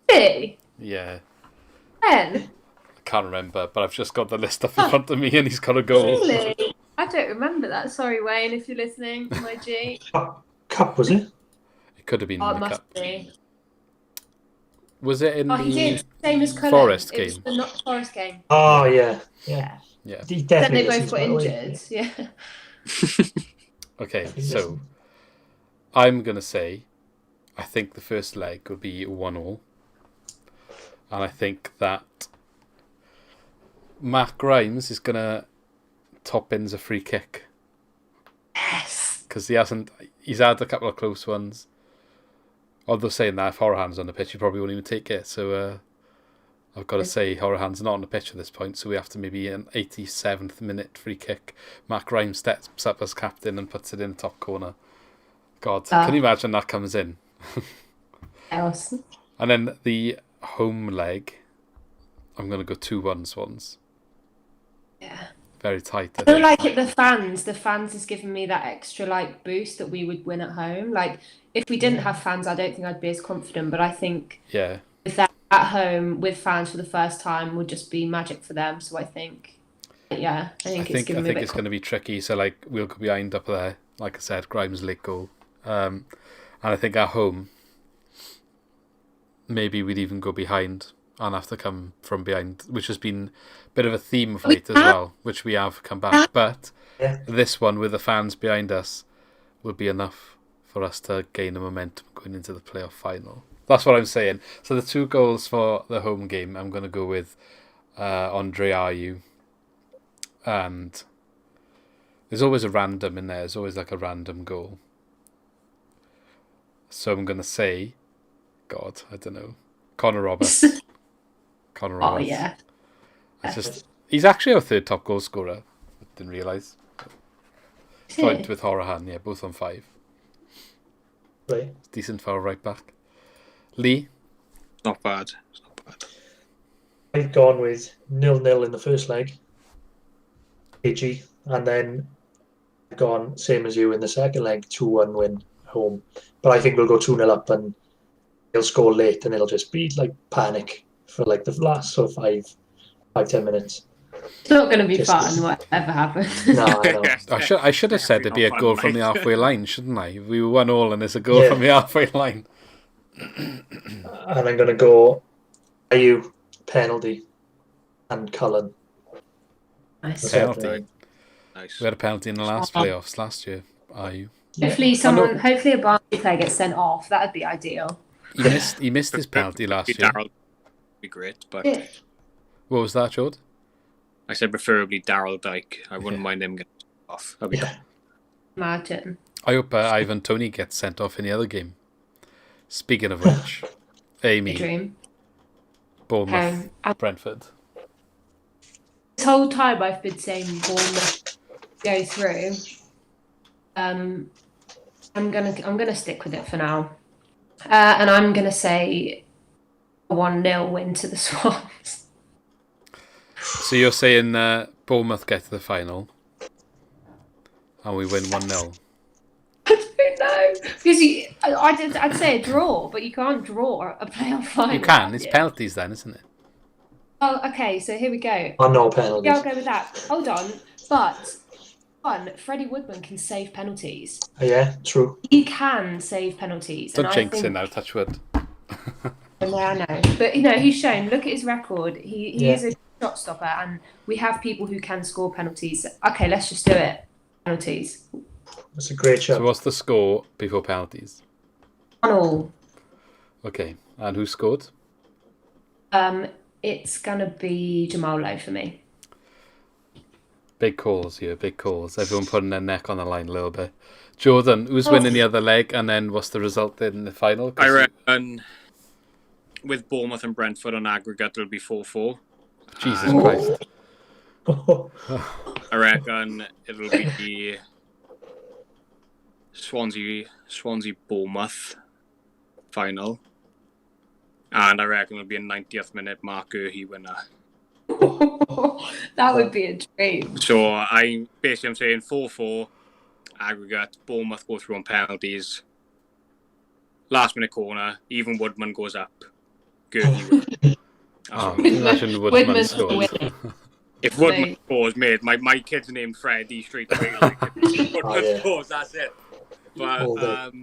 Speaker 2: Really?
Speaker 1: Yeah.
Speaker 2: When?
Speaker 1: I can't remember, but I've just got the list up in front of me, and he's got a goal.
Speaker 2: Really? I don't remember that. Sorry, Wayne, if you're listening, my G.
Speaker 4: Cup, was it?
Speaker 1: It could have been
Speaker 2: Oh,
Speaker 1: in
Speaker 2: it
Speaker 1: the
Speaker 2: must
Speaker 1: cup.
Speaker 2: be.
Speaker 1: Was it in
Speaker 2: He
Speaker 1: the
Speaker 2: did. Same as Cullen.
Speaker 1: Forest
Speaker 2: It was
Speaker 1: game?
Speaker 2: the not Forest game.
Speaker 4: Oh, yeah.
Speaker 2: Yeah.
Speaker 4: He
Speaker 2: Then they
Speaker 4: definitely
Speaker 2: both got injured. Yeah.
Speaker 1: Okay, so I'm going to say I think the first leg would be 1-1. And I think that Matt Grimes is going to top in as a free kick.
Speaker 2: Yes.
Speaker 1: Because he's had a couple of close ones. Although saying that, if Horahan's on the pitch, he probably won't even take it. So I've got to say Horahan's not on the pitch at this point, so we have to maybe an 87th minute free kick. Matt Grimes steps up as captain and puts it in the top corner. God, can you imagine that comes in?
Speaker 2: Else.
Speaker 1: And then the home leg, I'm going to go 2-1 Swans.
Speaker 2: Yeah.
Speaker 1: Very tight.
Speaker 2: I feel like the fans has given me that extra boost that we would win at home. Like if we didn't have fans, I don't think I'd be as confident. But I think with that at home with fans for the first time would just be magic for them. So I think, I think it's
Speaker 1: going to be tricky. So we'll go behind up there. Like I said, Grimes late goal, and I think at home maybe we'd even go behind and have to come from behind, which has been a bit of a theme of late as well, which we have come back. But this one with the fans behind us will be enough for us to gain the momentum going into the playoff final. That's what I'm saying. So the 2 goals for the home game, I'm going to go with Andre Ayew. And there's always a random in there. There's always a random goal. So I'm going to say, God, I don't know, Connor Roberts.
Speaker 2: Oh, yeah.
Speaker 1: He's actually our 3rd top goal scorer. I didn't realise. Joint with Horahan, both on 5.
Speaker 4: Right.
Speaker 1: Decent for a right back. Lee?
Speaker 3: Not bad.
Speaker 4: I've gone with 0-0 in the first leg. AG. And then I've gone same as you in the second leg, 2-1 win home. But I think we'll go 2-0 up and they'll score late and it'll just be panic for the last sort of 5-10 minutes.
Speaker 2: It's not going to be fun, whatever happens.
Speaker 4: No, I know.
Speaker 1: I should have said it'd be a goal from the halfway line, shouldn't I? We were 1-1 and it's a goal from the halfway line.
Speaker 4: And I'm going to go IU, penalty, and Cullen.
Speaker 2: Nice.
Speaker 1: Penalty.
Speaker 3: Nice.
Speaker 1: We had a penalty in the last playoffs last year. IU.
Speaker 2: Hopefully a Barnsley player gets sent off. That'd be ideal.
Speaker 1: He missed his penalty last year.
Speaker 3: Darryl would be great, but
Speaker 1: What was that, Jord?
Speaker 3: I said preferably Darryl Dyke. I wouldn't mind him getting off. That'd be cool.
Speaker 2: Imagine.
Speaker 1: I hope Ivan Toney gets sent off in the other game. Speaking of which, Amy,
Speaker 2: Dream.
Speaker 1: Bournemouth, Brentford.
Speaker 2: This whole time I've been saying Bournemouth go through. I'm gonna stick with it for now, and I'm gonna say a 1-0 win to the Swans.
Speaker 1: So you're saying Bournemouth get to the final and we win 1-0?
Speaker 2: I don't know because I'd say a draw, but you can't draw a playoff final.
Speaker 1: You can. It's penalties then, isn't it?
Speaker 2: Oh, okay. So here we go.
Speaker 4: No penalties.
Speaker 2: Yeah, I'll go with that. Hold on, but Freddie Woodman can save penalties.
Speaker 4: Yeah, true.
Speaker 2: He can save penalties.
Speaker 1: Don't
Speaker 2: and
Speaker 1: jinx
Speaker 2: I think,
Speaker 1: it now, touch wood.
Speaker 2: Yeah, I know. But, he's shown, look at his record. He is a shot stopper, and we have people who can score penalties. Okay, let's just do it. Penalties.
Speaker 4: That's a great shot.
Speaker 1: So what's the score before penalties?
Speaker 2: 1-1.
Speaker 1: Okay, and who scored?
Speaker 2: It's going to be Jamal Lowe for me.
Speaker 1: Big calls here, big calls. Everyone putting their neck on the line a little bit. Jordan, who's winning the other leg, and then what's the result in the final?
Speaker 3: I reckon with Bournemouth and Brentford on aggregate, it'll be 4-4.
Speaker 1: Jesus Christ.
Speaker 3: I reckon it'll be Swansea Bournemouth final. And I reckon it'll be a 90th minute Mark Guehi winner.
Speaker 2: That would be a dream.
Speaker 3: So I'm saying 4-4 aggregate. Bournemouth go through on penalties. Last minute corner. Even Woodman goes up. Guehi
Speaker 1: Imagine Woodman scores.
Speaker 3: If Woodman scores, mate, my kid's named Freddie straight away. If Woodman scores, that's it. But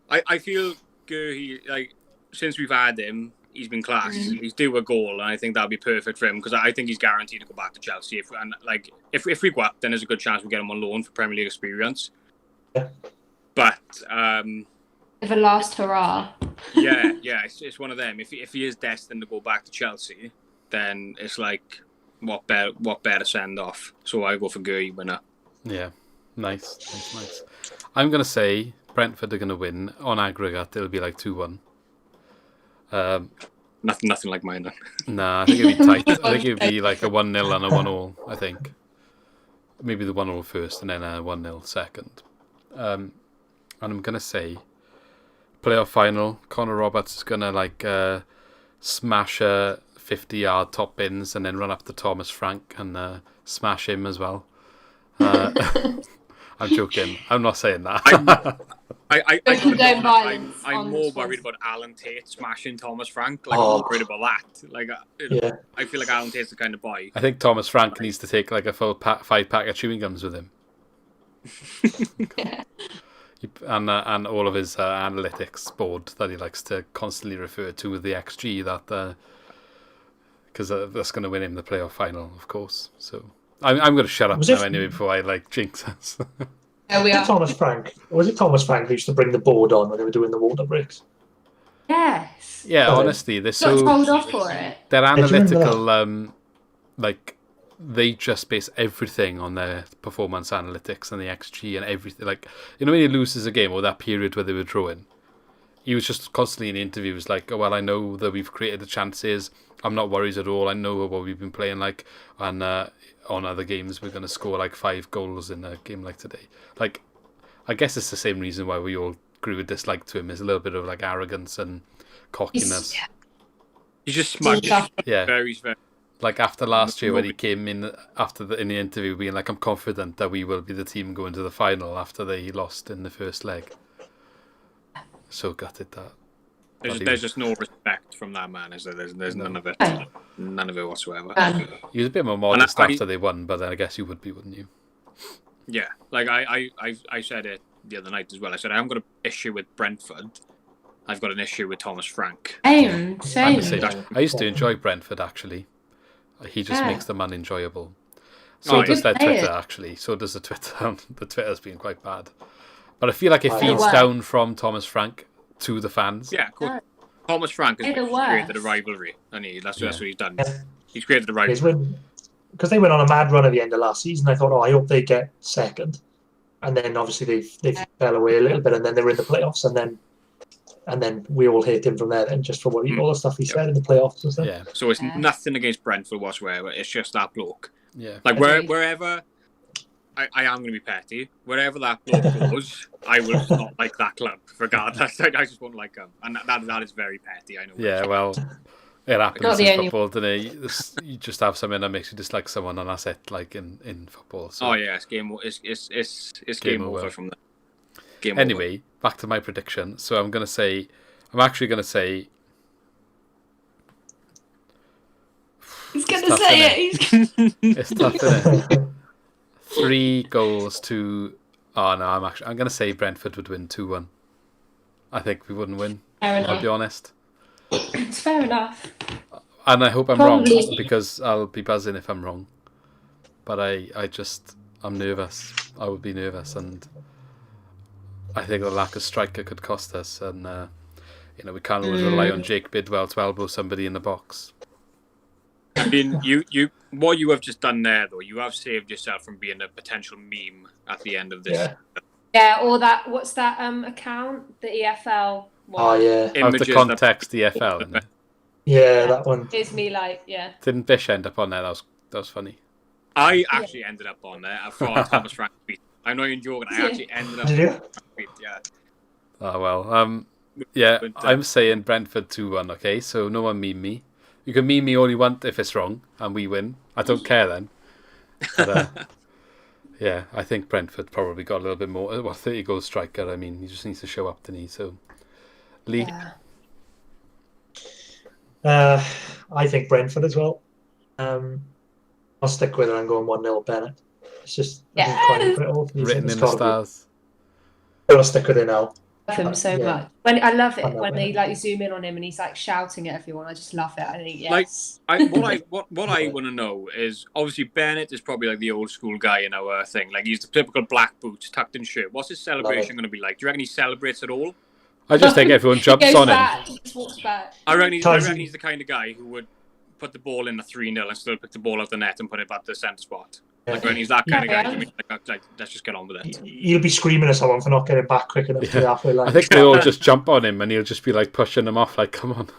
Speaker 3: I feel Guehi, since we've had him, he's been class. He's due a goal, and I think that'll be perfect for him because I think he's guaranteed to go back to Chelsea. If we go up, then there's a good chance we get him on loan for Premier League experience.
Speaker 4: Yeah.
Speaker 3: But
Speaker 2: If a last hurrah.
Speaker 3: yeah, it's one of them. If he is destined to go back to Chelsea, then it's like what better send off. So I go for Guehi winner.
Speaker 1: Yeah, nice. I'm gonna say Brentford are gonna win on aggregate. It'll be like 2-1.
Speaker 3: Nothing like mine then.
Speaker 1: Nah, I think it'd be tight. I think it'd be like a 1-0 and a 1-1. I think maybe the 1-0 first and then a 1-0 second. And I'm gonna say playoff final. Connor Roberts is gonna smash a 50-yard top bins and then run up to Thomas Frank and smash him as well. I'm joking. I'm not saying that.
Speaker 3: I'm more worried about Alan Tate smashing Thomas Frank. I'm more worried about that. I feel like Alan Tate's the kind of boy.
Speaker 1: I think Thomas Frank needs to take like a full 5-pack of chewing gums with him. And all of his analytics board that he likes to constantly refer to with the XG that because that's going to win him the playoff final, of course. So I'm going to shut up now anyway before I jinx us.
Speaker 2: There we are.
Speaker 4: Thomas Frank. Was it Thomas Frank who used to bring the board on when they were doing the water breaks?
Speaker 2: Yes.
Speaker 1: Yeah, honestly, they're
Speaker 2: Got told off for it.
Speaker 1: They're analytical. They just base everything on their performance analytics and the XG and everything. When he loses a game or that period where they were drawing, he was just constantly in interviews like, "Oh well, I know that we've created the chances. I'm not worried at all. I know what we've been playing like, and on other games we're going to score like 5 goals in a game like today." I guess it's the same reason why we all grew a dislike to him. Is a little bit of arrogance and cockiness.
Speaker 3: He's just smug.
Speaker 1: Yeah.
Speaker 3: Very.
Speaker 1: Like after last year when he came in in the interview being like, "I'm confident that we will be the team going to the final," after they lost in the first leg. So gutted that.
Speaker 3: There's just no respect from that man, is there? There's none of it. None of it whatsoever.
Speaker 1: He was a bit more modest after they won, but then I guess you would be, wouldn't you?
Speaker 3: Yeah, I said it the other night as well. I said I'm got an issue with Brentford. I've got an issue with Thomas Frank.
Speaker 2: Same.
Speaker 1: I used to enjoy Brentford actually. He just makes them unenjoyable. So does their Twitter actually. So does the Twitter. The Twitter's been quite bad. But I feel like it feeds down from Thomas Frank to the fans.
Speaker 3: Yeah, of course. Thomas Frank has
Speaker 2: They're the
Speaker 3: created a
Speaker 2: worst.
Speaker 3: rivalry, and that's what he's done.
Speaker 4: Yeah.
Speaker 3: He's created a rivalry.
Speaker 4: Because they went on a mad run at the end of last season. I thought, I hope they get second, and then obviously they fell away a little bit, and then they were in the playoffs, and then we all hate him from there. Then just for all the stuff he said in the playoffs and stuff.
Speaker 1: Yeah.
Speaker 3: So it's nothing against Brentford whatsoever. It's just that bloke.
Speaker 1: Yeah.
Speaker 3: Like wherever I am going to be petty. Wherever that bloke goes, I will not like that club regardless. I just won't like him, and that is very petty. I know.
Speaker 1: Yeah. Well, it happens
Speaker 2: Not the
Speaker 1: in
Speaker 2: only-
Speaker 1: football, doesn't it? You just have something that makes you dislike someone, and that's it. Like in football. So.
Speaker 3: Oh yeah, it's game. It's game over from there. Game
Speaker 1: Anyway,
Speaker 3: over.
Speaker 1: back to my prediction. So I'm actually going to say.
Speaker 2: He's going
Speaker 1: It's
Speaker 2: to
Speaker 1: tough,
Speaker 2: say it.
Speaker 1: It's tough, isn't it? 3 goals to. Oh no, I'm going to say Brentford would win 2-1. I think we wouldn't win.
Speaker 2: Fair
Speaker 1: I'll
Speaker 2: enough.
Speaker 1: be honest.
Speaker 2: It's fair enough.
Speaker 1: And I hope I'm
Speaker 2: Probably.
Speaker 1: wrong, because I'll be buzzing if I'm wrong. But I'm nervous. I would be nervous, and I think the lack of striker could cost us. And we can't always rely on Jake Bidwell to elbow somebody in the box.
Speaker 3: I mean, what you have just done there, though, you have saved yourself from being a potential meme at the end of this.
Speaker 4: Yeah.
Speaker 2: Yeah, or that, what's that account? The EFL one.
Speaker 4: Oh yeah,
Speaker 1: Out of the
Speaker 3: Images
Speaker 1: context, the EFL. Isn't it?
Speaker 4: yeah, that one.
Speaker 2: Here's me like, yeah.
Speaker 1: Didn't Bish end up on there? That was funny.
Speaker 3: I actually ended up on there. I thought Thomas Frank beat. I'm not even joking. I actually ended up.
Speaker 4: Did you?
Speaker 3: on Thomas Frank beat, yeah.
Speaker 1: Oh well. Yeah, I'm saying Brentford 2-1. Okay, so no one meme me. You can meme me all you want if it's wrong and we win. I don't care then. But, yeah, I think Brentford probably got a little bit more. 30-goal striker. I mean, he just needs to show up, doesn't he? So, Lee.
Speaker 2: Yeah.
Speaker 4: I think Brentford as well. I'll stick with it. I'm going 1-0 Bennett. It's just
Speaker 1: Written in the stars.
Speaker 4: I'll stick with it now.
Speaker 2: I love him so much. I love it when they like zoom in on him and he's like shouting at everyone. I just love it. I think yes.
Speaker 3: What I want to know is obviously Bennett is probably like the old school guy in our thing. Like he's the typical black boots, tucked in shirt. What's his celebration going to be like? Do you reckon he celebrates at all?
Speaker 1: I just think everyone jumps
Speaker 2: He goes
Speaker 1: on him.
Speaker 2: back, he just walks back.
Speaker 3: I reckon he's the kind of guy who would put the ball in a 3-0 and still pick the ball out the net and put it back to the centre spot. Like when he's that kind of guy, I mean, like, let's just get on with it.
Speaker 4: He'll be screaming at someone for not getting back quick enough to the halfway line.
Speaker 1: I think they all just jump on him and he'll just be like pushing them off, like, come on.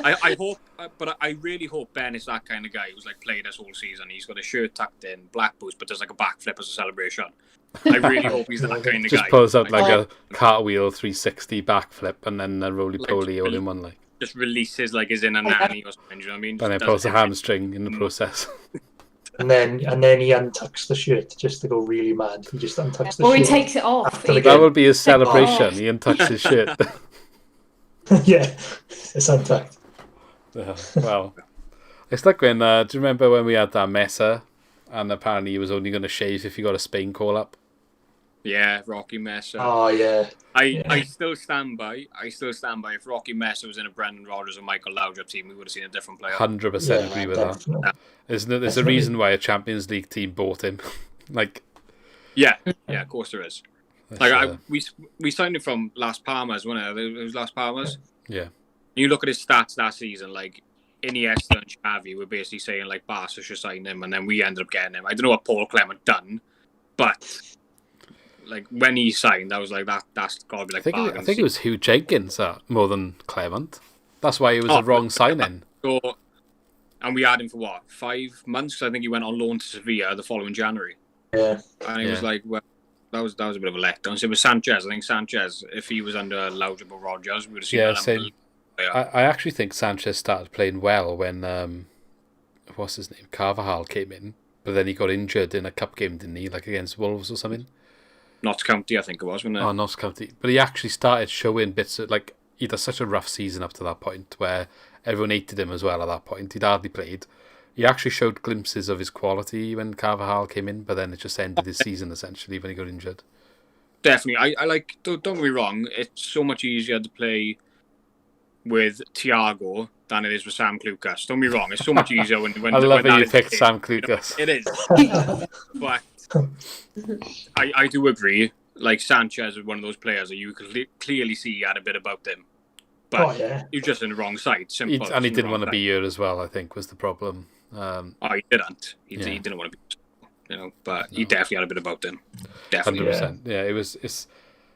Speaker 3: I hope, but I really hope Ben is that kind of guy who's like played us all season. He's got a shirt tucked in, black boots, but there's like a backflip as a celebration. I really hope he's that kind of guy.
Speaker 1: Just pulls out like a cartwheel 360 backflip and then a roly-poly all in one, like.
Speaker 3: Just releases like his inner nanny or something, do you know what I mean?
Speaker 1: And then pulls a hamstring in the process.
Speaker 4: And then he untucks the shirt just to go really mad. He just untucks the shirt.
Speaker 2: Or he takes it off.
Speaker 4: After the
Speaker 1: That
Speaker 4: game.
Speaker 1: will be his celebration. He untouched his shirt.
Speaker 4: Yeah, it's untucked.
Speaker 1: Well, it's like when, do you remember when we had that Messer and apparently he was only going to shave if he got a Spain call-up?
Speaker 3: Yeah, Rocky Messer.
Speaker 4: Oh yeah.
Speaker 3: I still stand by. If Rocky Messer was in a Brendan Rodgers and Michael Laudrup team, we would have seen a different player.
Speaker 1: 100% agree with that. There's a reason why a Champions League team bought him. Like,
Speaker 3: yeah, of course there is. Like we signed him from Las Palmas, wasn't it? It was Las Palmas.
Speaker 1: Yeah.
Speaker 3: You look at his stats that season, like Iniesta and Xavi were basically saying like Barca should sign him, and then we ended up getting him. I don't know what Paul Clement done, but like when he signed, I was like that's got to be like.
Speaker 1: I think it was Hugh Jenkins more than Clement. That's why it was a wrong signing.
Speaker 3: So, and we had him for what, 5 months? Because I think he went on loan to Sevilla the following January.
Speaker 4: Yeah.
Speaker 3: And it was like, well, that was a bit of a letdown. So it was Sanchez. I think Sanchez, if he was under Laudrup or Rodgers, we would have seen that.
Speaker 1: Same. I actually think Sanchez started playing well when what's his name, Carvajal came in, but then he got injured in a cup game, didn't he? Like against Wolves or something.
Speaker 3: Notts County, I think it was, wasn't it?
Speaker 1: Oh, Notts County. But he actually started showing bits of, like, he'd had such a rough season up to that point where everyone hated him as well at that point. He'd hardly played. He actually showed glimpses of his quality when Carvajal came in, but then it just ended his season essentially when he got injured.
Speaker 3: Definitely. I like, don't get me wrong, it's so much easier to play with Thiago than it is with Sam Clucas. Don't get me wrong, it's so much easier when
Speaker 1: I love
Speaker 3: when
Speaker 1: how you
Speaker 3: that
Speaker 1: picked
Speaker 3: is,
Speaker 1: Sam Clucas.
Speaker 3: It is. But I do agree. like Sanchez was one of those players that you could clearly see he had a bit about him. But he was just in the wrong side. Simple.
Speaker 1: And he didn't want to be here as well, I think, was the problem.
Speaker 3: He didn't. He didn't want to be, but he definitely had a bit about him. Definitely.
Speaker 1: 100%. Yeah,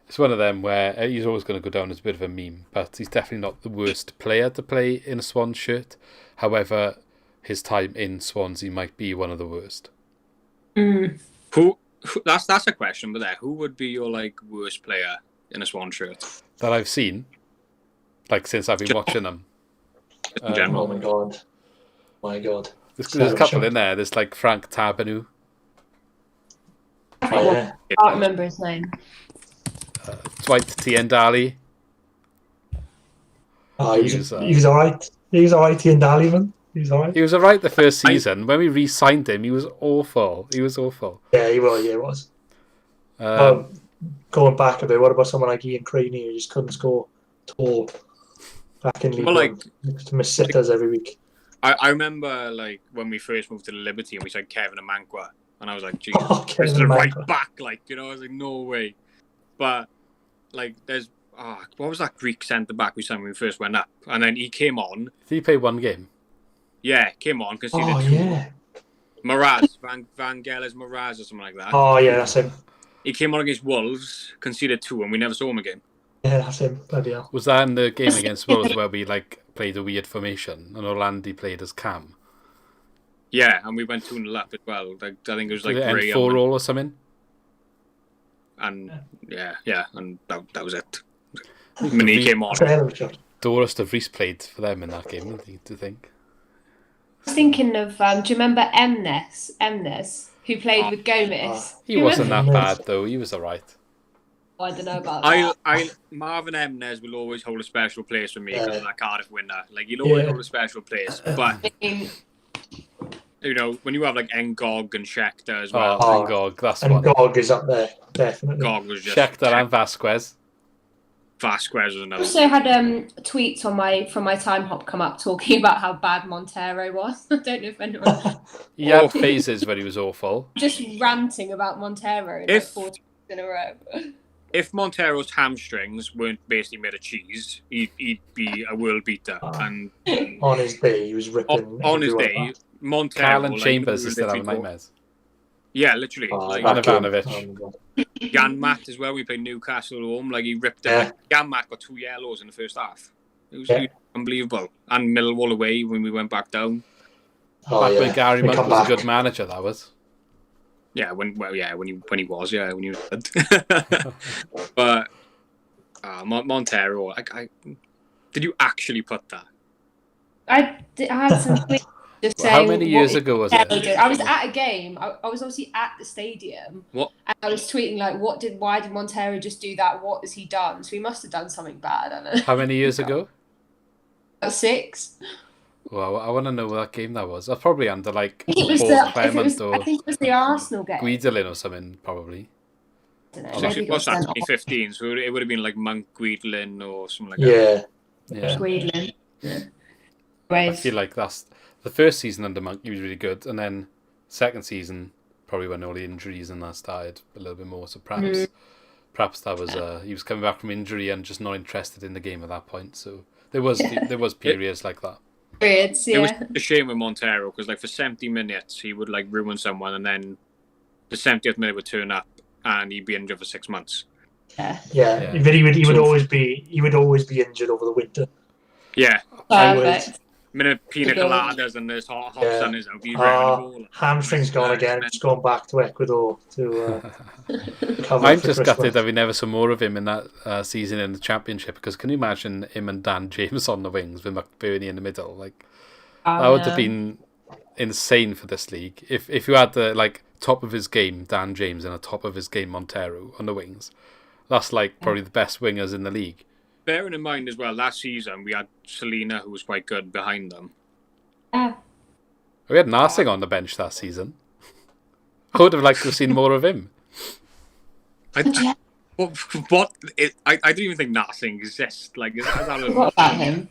Speaker 1: it's one of them where he's always going to go down as a bit of a meme, but he's definitely not the worst player to play in a Swans shirt. However, his time in Swansea might be one of the worst.
Speaker 3: Who that's a question, but who would be your worst player in a Swan shirt
Speaker 1: that I've seen, since I've been watching them?
Speaker 3: In general.
Speaker 4: Oh my god.
Speaker 1: There's a couple in there. There's Frank Tabanu.
Speaker 2: I can't remember his name.
Speaker 1: Dwight Tiendali.
Speaker 4: He was alright. He was alright, Tiendali, man. He was alright.
Speaker 1: He was alright the first season. When we re-signed him, he was awful. Yeah,
Speaker 4: he was. Going back a bit, what about someone like Ian Craney who just couldn't score at all back in League One? To miss sitters every week.
Speaker 3: I remember when we first moved to the Liberty and we signed Kevin Amankwa, and I was like, Jesus, this is the right back, I was like, no way. But there's what was that Greek centre back we signed when we first went up, and then he came on.
Speaker 1: Did he play one game?
Speaker 3: Yeah, came on because he did two. Miraz, Vangelis Miraz or something like that.
Speaker 4: Oh yeah, that's him.
Speaker 3: He came on against Wolves, conceded 2, and we never saw him again.
Speaker 4: Yeah, that's him. Bloody hell.
Speaker 1: Was that in the game against Wolves where we played a weird formation and Orlandi played as Cam?
Speaker 3: Yeah, and we went 2-0 up as well. I think it was
Speaker 1: Did it end 4-4 or something?
Speaker 3: And and that was it. When he came on.
Speaker 1: Dorust of Reese played for them in that game, do you think?
Speaker 2: I was thinking of, do you remember Emnes, who played with Gomez?
Speaker 1: He wasn't that bad, though. He was alright.
Speaker 2: I don't know about that.
Speaker 3: Marvin Emnes will always hold a special place for me because of that Cardiff winner. He'll always hold a special place. But, when you have Ngog and Schechter as well.
Speaker 1: Ngog, that's one.
Speaker 4: Ngog is up there, definitely.
Speaker 3: Ngog was just...
Speaker 1: Schechter and Vasquez.
Speaker 3: Vasquez was another.
Speaker 2: I also had tweets from my time hop come up talking about how bad Montero was. I don't know if anyone.
Speaker 1: He had phases where he was awful.
Speaker 2: Just ranting about Montero 4 times in a row.
Speaker 3: If Montero's hamstrings weren't basically made of cheese, he'd be a world beater. And
Speaker 4: on his day, he was ripping.
Speaker 3: On his day, Montero.
Speaker 1: Carlin Chambers is still having nightmares.
Speaker 3: Yeah, literally.
Speaker 1: Ivanovic.
Speaker 3: Janmat as well. We played Newcastle at home. He ripped it. Janmat got 2 yellows in the first half. It was unbelievable. And Millwall away when we went back down.
Speaker 1: Back when Gary Monk was a good manager, that was.
Speaker 3: Yeah, when he was good. But Montero, did you actually put that?
Speaker 2: I had some tweets just saying.
Speaker 1: How many years ago was it?
Speaker 2: I was at a game. I was obviously at the stadium.
Speaker 3: What?
Speaker 2: And I was tweeting why did Montero just do that? What has he done? So he must have done something bad. I don't know.
Speaker 1: How many years ago?
Speaker 2: 6.
Speaker 1: Well, I want to know what that game that was. That's probably under
Speaker 2: I think it was the Arsenal game.
Speaker 1: Guidolin or something, probably.
Speaker 2: I don't know.
Speaker 3: It was 2015, so it would have been Monk Guidolin or something like that.
Speaker 1: Yeah.
Speaker 2: Guidolin. Yeah.
Speaker 1: I feel like that's the first season under Monk. He was really good, and then second season probably when all the injuries and that started a little bit more. So perhaps that was he was coming back from injury and just not interested in the game at that point. So there was periods like that.
Speaker 2: It
Speaker 3: was a shame with Montero because for 70 minutes he would ruin someone, and then the 70th minute would turn up and he'd be injured for 6 months.
Speaker 4: Yeah. But he would always be injured over the winter.
Speaker 3: Yeah.
Speaker 2: Perfect.
Speaker 3: Minute pina coladas and there's hot sun is out.
Speaker 4: Hamstring's gone again. Just going back to Ecuador to cover.
Speaker 1: I'm just gutted that we never saw more of him in that season in the Championship, because can you imagine him and Dan James on the wings with McBurney in the middle? That would have been insane for this league. If you had the top of his game Dan James and a top of his game Montero on the wings, that's probably the best wingers in the league.
Speaker 3: Bearing in mind as well, last season we had Selena, who was quite good behind them.
Speaker 1: We had Narsing on the bench that season. I would have liked to have seen more of him.
Speaker 3: I don't even think Narsing exists.
Speaker 2: What about him?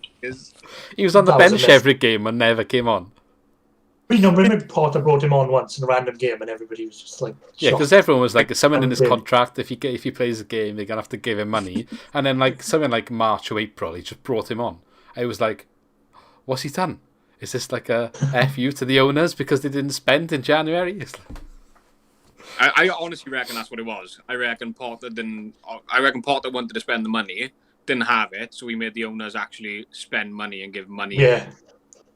Speaker 1: He was on the bench every game and never came on.
Speaker 4: remember Potter brought him on once in a random game, and everybody was just like,
Speaker 1: Yeah,
Speaker 4: shocked.
Speaker 1: because everyone was like, "There's someone in his
Speaker 4: Okay.
Speaker 1: contract. If he plays a game, they're gonna have to give him money." And then like something like March or April, he just brought him on. I was like, "What's he done? Is this like a FU to the owners because they didn't spend in January?" It's like,
Speaker 3: I honestly reckon that's what it was. I reckon Potter wanted to spend the money, didn't have it, so he made the owners actually spend money and give money.
Speaker 4: Yeah.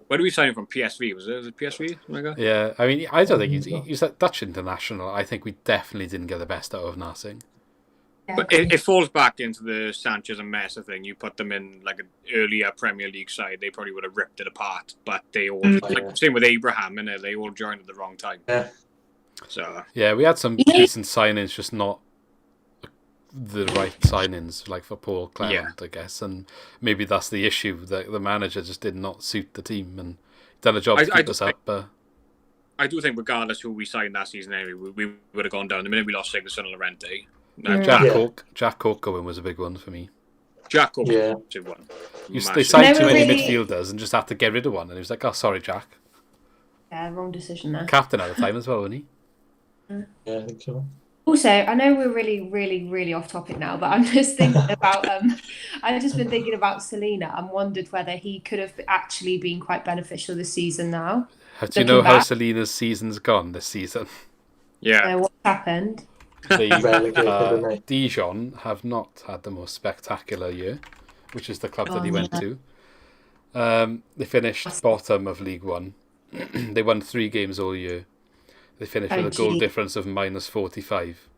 Speaker 3: Where did we sign him from? PSV, was it PSV? Something like that?
Speaker 1: yeah, I mean, I don't think he's like Dutch international. I think we definitely didn't get the best out of Narsing.
Speaker 3: But it falls back into the Sanchez and Mesa thing. You put them in like an earlier Premier League side, they probably would have ripped it apart. But they all, like same with Abraham, and they all joined at the wrong time.
Speaker 4: Yeah.
Speaker 3: So
Speaker 1: Yeah, we had some decent signings, just not the right signings, like for Paul Clement, I guess. And maybe that's the issue, that the manager just did not suit the team and done a job to keep us up.
Speaker 3: I do think regardless who we signed that season anyway, we would have gone down. The minute we lost Sigurdsson and Llorente.
Speaker 1: Jack Cork going was a big one for me.
Speaker 3: Jack Cork
Speaker 4: Yeah.
Speaker 3: was a big one.
Speaker 1: They signed too many
Speaker 2: really-
Speaker 1: midfielders and just had to get rid of one. And he was like, "Oh, sorry, Jack."
Speaker 2: Yeah, wrong decision there.
Speaker 1: Captain at the time as well, wasn't he?
Speaker 4: Yeah, I think so.
Speaker 2: Also, I know we're really, really, really off topic now, but I'm just thinking about I've just been thinking about Selena and wondered whether he could have actually been quite beneficial this season now.
Speaker 1: Do you know how
Speaker 2: back.
Speaker 1: Selena's season's gone this season?
Speaker 3: Yeah.
Speaker 2: What happened?
Speaker 1: Dijon have not had the most spectacular year, which is the club that he went to. They finished bottom of League One. They won 3 games all year. They finished with a goal difference of minus 45.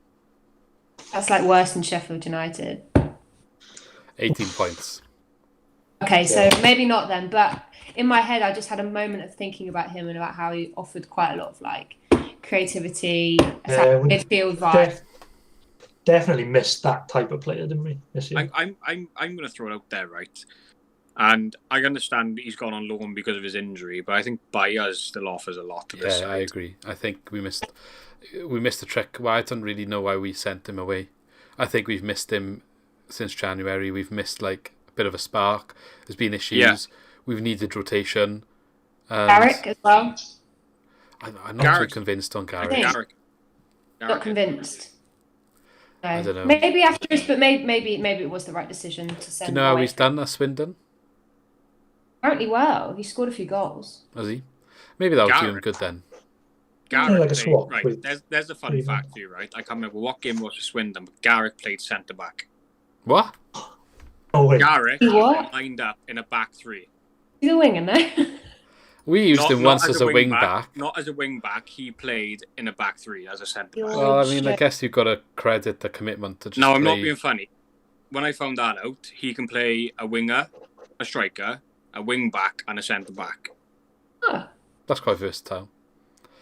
Speaker 2: That's like worse than Sheffield United.
Speaker 1: 18 points.
Speaker 2: Okay, so maybe not then, but in my head I just had a moment of thinking about him and about how he offered quite a lot of like creativity, midfield vibe.
Speaker 4: Definitely missed that type of player, didn't we? This year?
Speaker 3: I'm going to throw it out there, right? And I understand he's gone on loan because of his injury, but I think Baez still offers a lot to this side.
Speaker 1: I agree. I think we missed the trick. Well, I don't really know why we sent him away. I think we've missed him since January. We've missed like a bit of a spark. There's been issues.
Speaker 3: Yeah.
Speaker 1: We've needed rotation.
Speaker 2: Garrick as well.
Speaker 1: I'm not too convinced on Garrick.
Speaker 2: Garrick. Not convinced. No.
Speaker 1: I don't know.
Speaker 2: Maybe after this, but maybe it was the right decision to send.
Speaker 1: Do you know how he's done at Swindon?
Speaker 2: Apparently well. He scored a few goals.
Speaker 1: Has he? Maybe that would do him good then.
Speaker 3: Garrick
Speaker 4: like a swap
Speaker 3: right,
Speaker 4: with-
Speaker 3: there's a fun fact for you, right? I can't remember what game it was for Swindon, but Garrick played centre back.
Speaker 1: What?
Speaker 4: Oh wait,
Speaker 3: Garrick
Speaker 2: What?
Speaker 3: lined up in a back 3.
Speaker 2: He's a winger, no?
Speaker 1: We used him once as a wing back.
Speaker 3: Not as a wing back. He played in a back 3 as a centre back.
Speaker 1: Well, I mean, I guess you've got to credit the commitment to just
Speaker 3: No, I'm
Speaker 1: play.
Speaker 3: not being funny. When I found that out, he can play a winger, a striker, a wing back, and a centre back.
Speaker 2: Oh,
Speaker 1: That's quite versatile.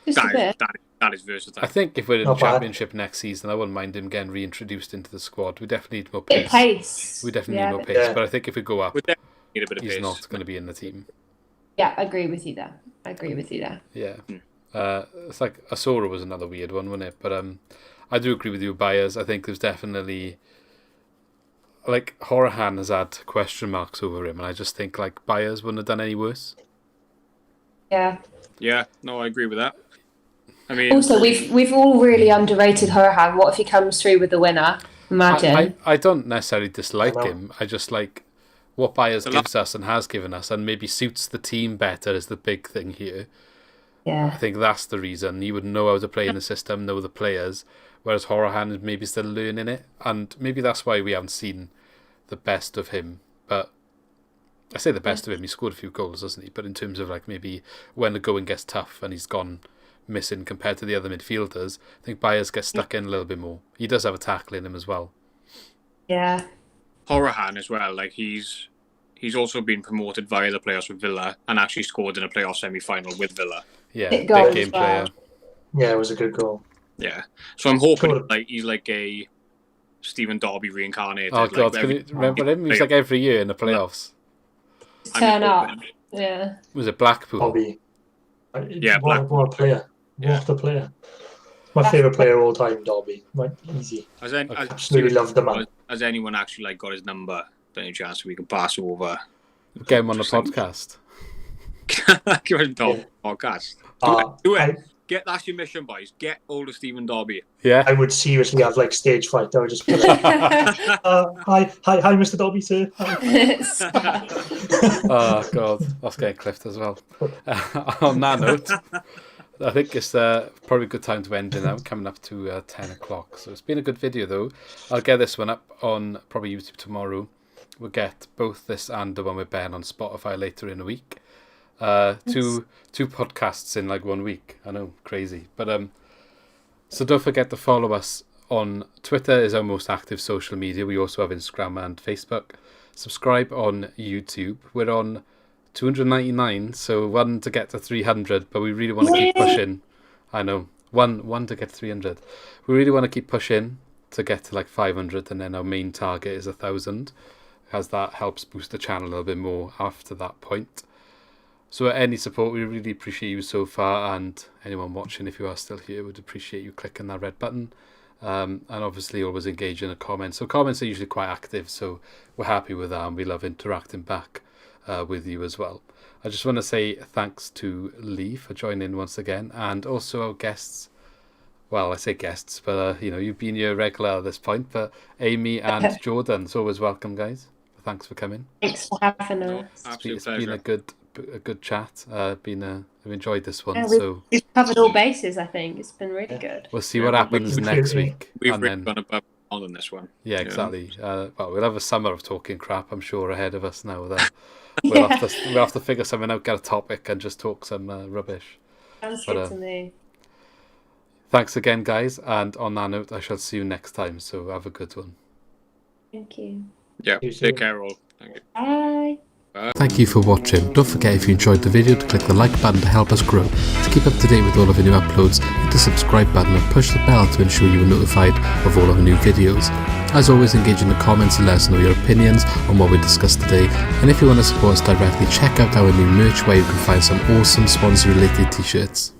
Speaker 2: just a bit.
Speaker 3: That is versatile.
Speaker 1: I think if we're in the
Speaker 4: Not bad.
Speaker 1: championship next season, I wouldn't mind him getting reintroduced into the squad. We definitely need more
Speaker 2: Bit
Speaker 1: pace.
Speaker 2: pace.
Speaker 1: We definitely need more
Speaker 2: but-
Speaker 1: pace.
Speaker 4: Yeah.
Speaker 1: But I think if we go up,
Speaker 3: We definitely need a bit of
Speaker 1: he's
Speaker 3: pace.
Speaker 1: not going to be in the team.
Speaker 2: Yeah, I agree with you there.
Speaker 1: Yeah. It's like Asura was another weird one, wasn't it? But I do agree with you, Baez. I think there's definitely like Horahan has had question marks over him, and I just think like Baez wouldn't have done any worse.
Speaker 2: Yeah.
Speaker 3: Yeah, no, I agree with that. I mean,
Speaker 2: Also, we've all really underrated Horahan. What if he comes through with the winner? Imagine.
Speaker 1: I don't necessarily dislike
Speaker 4: I know.
Speaker 1: him. I just like what Baez
Speaker 3: The
Speaker 1: gives us and has given us, and maybe suits the team better is the big thing here. I
Speaker 2: Yeah.
Speaker 1: think that's the reason. He would know how to play in the system, know the players, whereas Horahan is maybe still learning it, and maybe that's why we haven't seen the best of him. But I say the best of him, he scored a few goals, hasn't he? But in terms of like maybe when the going gets tough and he's gone missing compared to the other midfielders, I think Baez gets stuck in a little bit more. He does have a tackle in him as well.
Speaker 2: Yeah.
Speaker 3: Horahan as well. Like he's also been promoted via the playoffs with Villa and actually scored in a playoff semi-final with Villa.
Speaker 1: Yeah,
Speaker 2: Big
Speaker 1: big
Speaker 2: goal
Speaker 1: game
Speaker 2: as well.
Speaker 1: player.
Speaker 4: yeah, it was a good goal.
Speaker 3: Yeah, so I'm hoping
Speaker 4: Scored.
Speaker 3: like he's like a Stephen Darby reincarnated.
Speaker 1: Oh
Speaker 3: like,
Speaker 1: God, can you remember him? He was like every year in the playoffs.
Speaker 2: Just turn up.
Speaker 3: hoping.
Speaker 2: Yeah.
Speaker 1: Was it Blackpool?
Speaker 4: Bobby.
Speaker 3: Yeah,
Speaker 4: what a player.
Speaker 3: Yeah.
Speaker 4: What a player. My favourite player of all time, Derby. Right, easy.
Speaker 3: As
Speaker 4: Absolutely love the man.
Speaker 3: Has anyone actually like got his number? Any chance we can pass over?
Speaker 1: Get him on the
Speaker 3: Just like-
Speaker 1: podcast.
Speaker 3: Stephen Dobby podcast. Do it. That's your mission, boys. Get hold of Stephen Dobby.
Speaker 1: Yeah.
Speaker 4: I would seriously have like stage fright. I would just be like, hi, Mr. Dobby, sir.
Speaker 1: Oh God, that's getting clipped as well. On that note, I think it's probably a good time to end it now. Coming up to 10 o'clock. So it's been a good video though. I'll get this one up on probably YouTube tomorrow. We'll get both this and the one with Ben on Spotify later in the week. Two podcasts in like 1 week. I know, crazy. But so don't forget to follow us on Twitter. Is our most active social media. We also have Instagram and Facebook. Subscribe on YouTube. We're on 299, so one to get to 300, but we really want to keep pushing. I know, one to get 300. We really want to keep pushing to get to like 500, and then our main target is 1,000, as that helps boost the channel a little bit more after that point. So any support, we really appreciate you so far, and anyone watching, if you are still here, would appreciate you clicking that red button. And obviously always engage in a comment. So comments are usually quite active, so we're happy with that, and we love interacting back with you as well. I just want to say thanks to Lee for joining once again, and also our guests. Well, I say guests, but you've been here regular at this point. But Amy and Jordan, it's always welcome, guys. Thanks for coming.
Speaker 2: Thanks for having us.
Speaker 1: It's been a good chat. I've enjoyed this one.
Speaker 2: We've covered all bases. I think it's been really good.
Speaker 1: We'll see what happens next week.
Speaker 3: We've really gone above on this one.
Speaker 1: Yeah, exactly. Well, we'll have a summer of talking crap, I'm sure, ahead of us now. We'll have to figure something out, get a topic, and just talk some rubbish.
Speaker 2: Sounds good to me.
Speaker 1: Thanks again, guys. And on that note, I shall see you next time. So have a good one.
Speaker 2: Thank you.
Speaker 3: Yeah, take care all. Thank you.
Speaker 2: Bye.
Speaker 1: Thank you for watching. Don't forget, if you enjoyed the video, to click the like button to help us grow. To keep up to date with all of our new uploads, hit the subscribe button and push the bell to ensure you are notified of all of our new videos. As always, engage in the comments and let us know your opinions on what we discussed today. And if you want to support us directly, check out our new merch where you can find some awesome Swansea related t-shirts.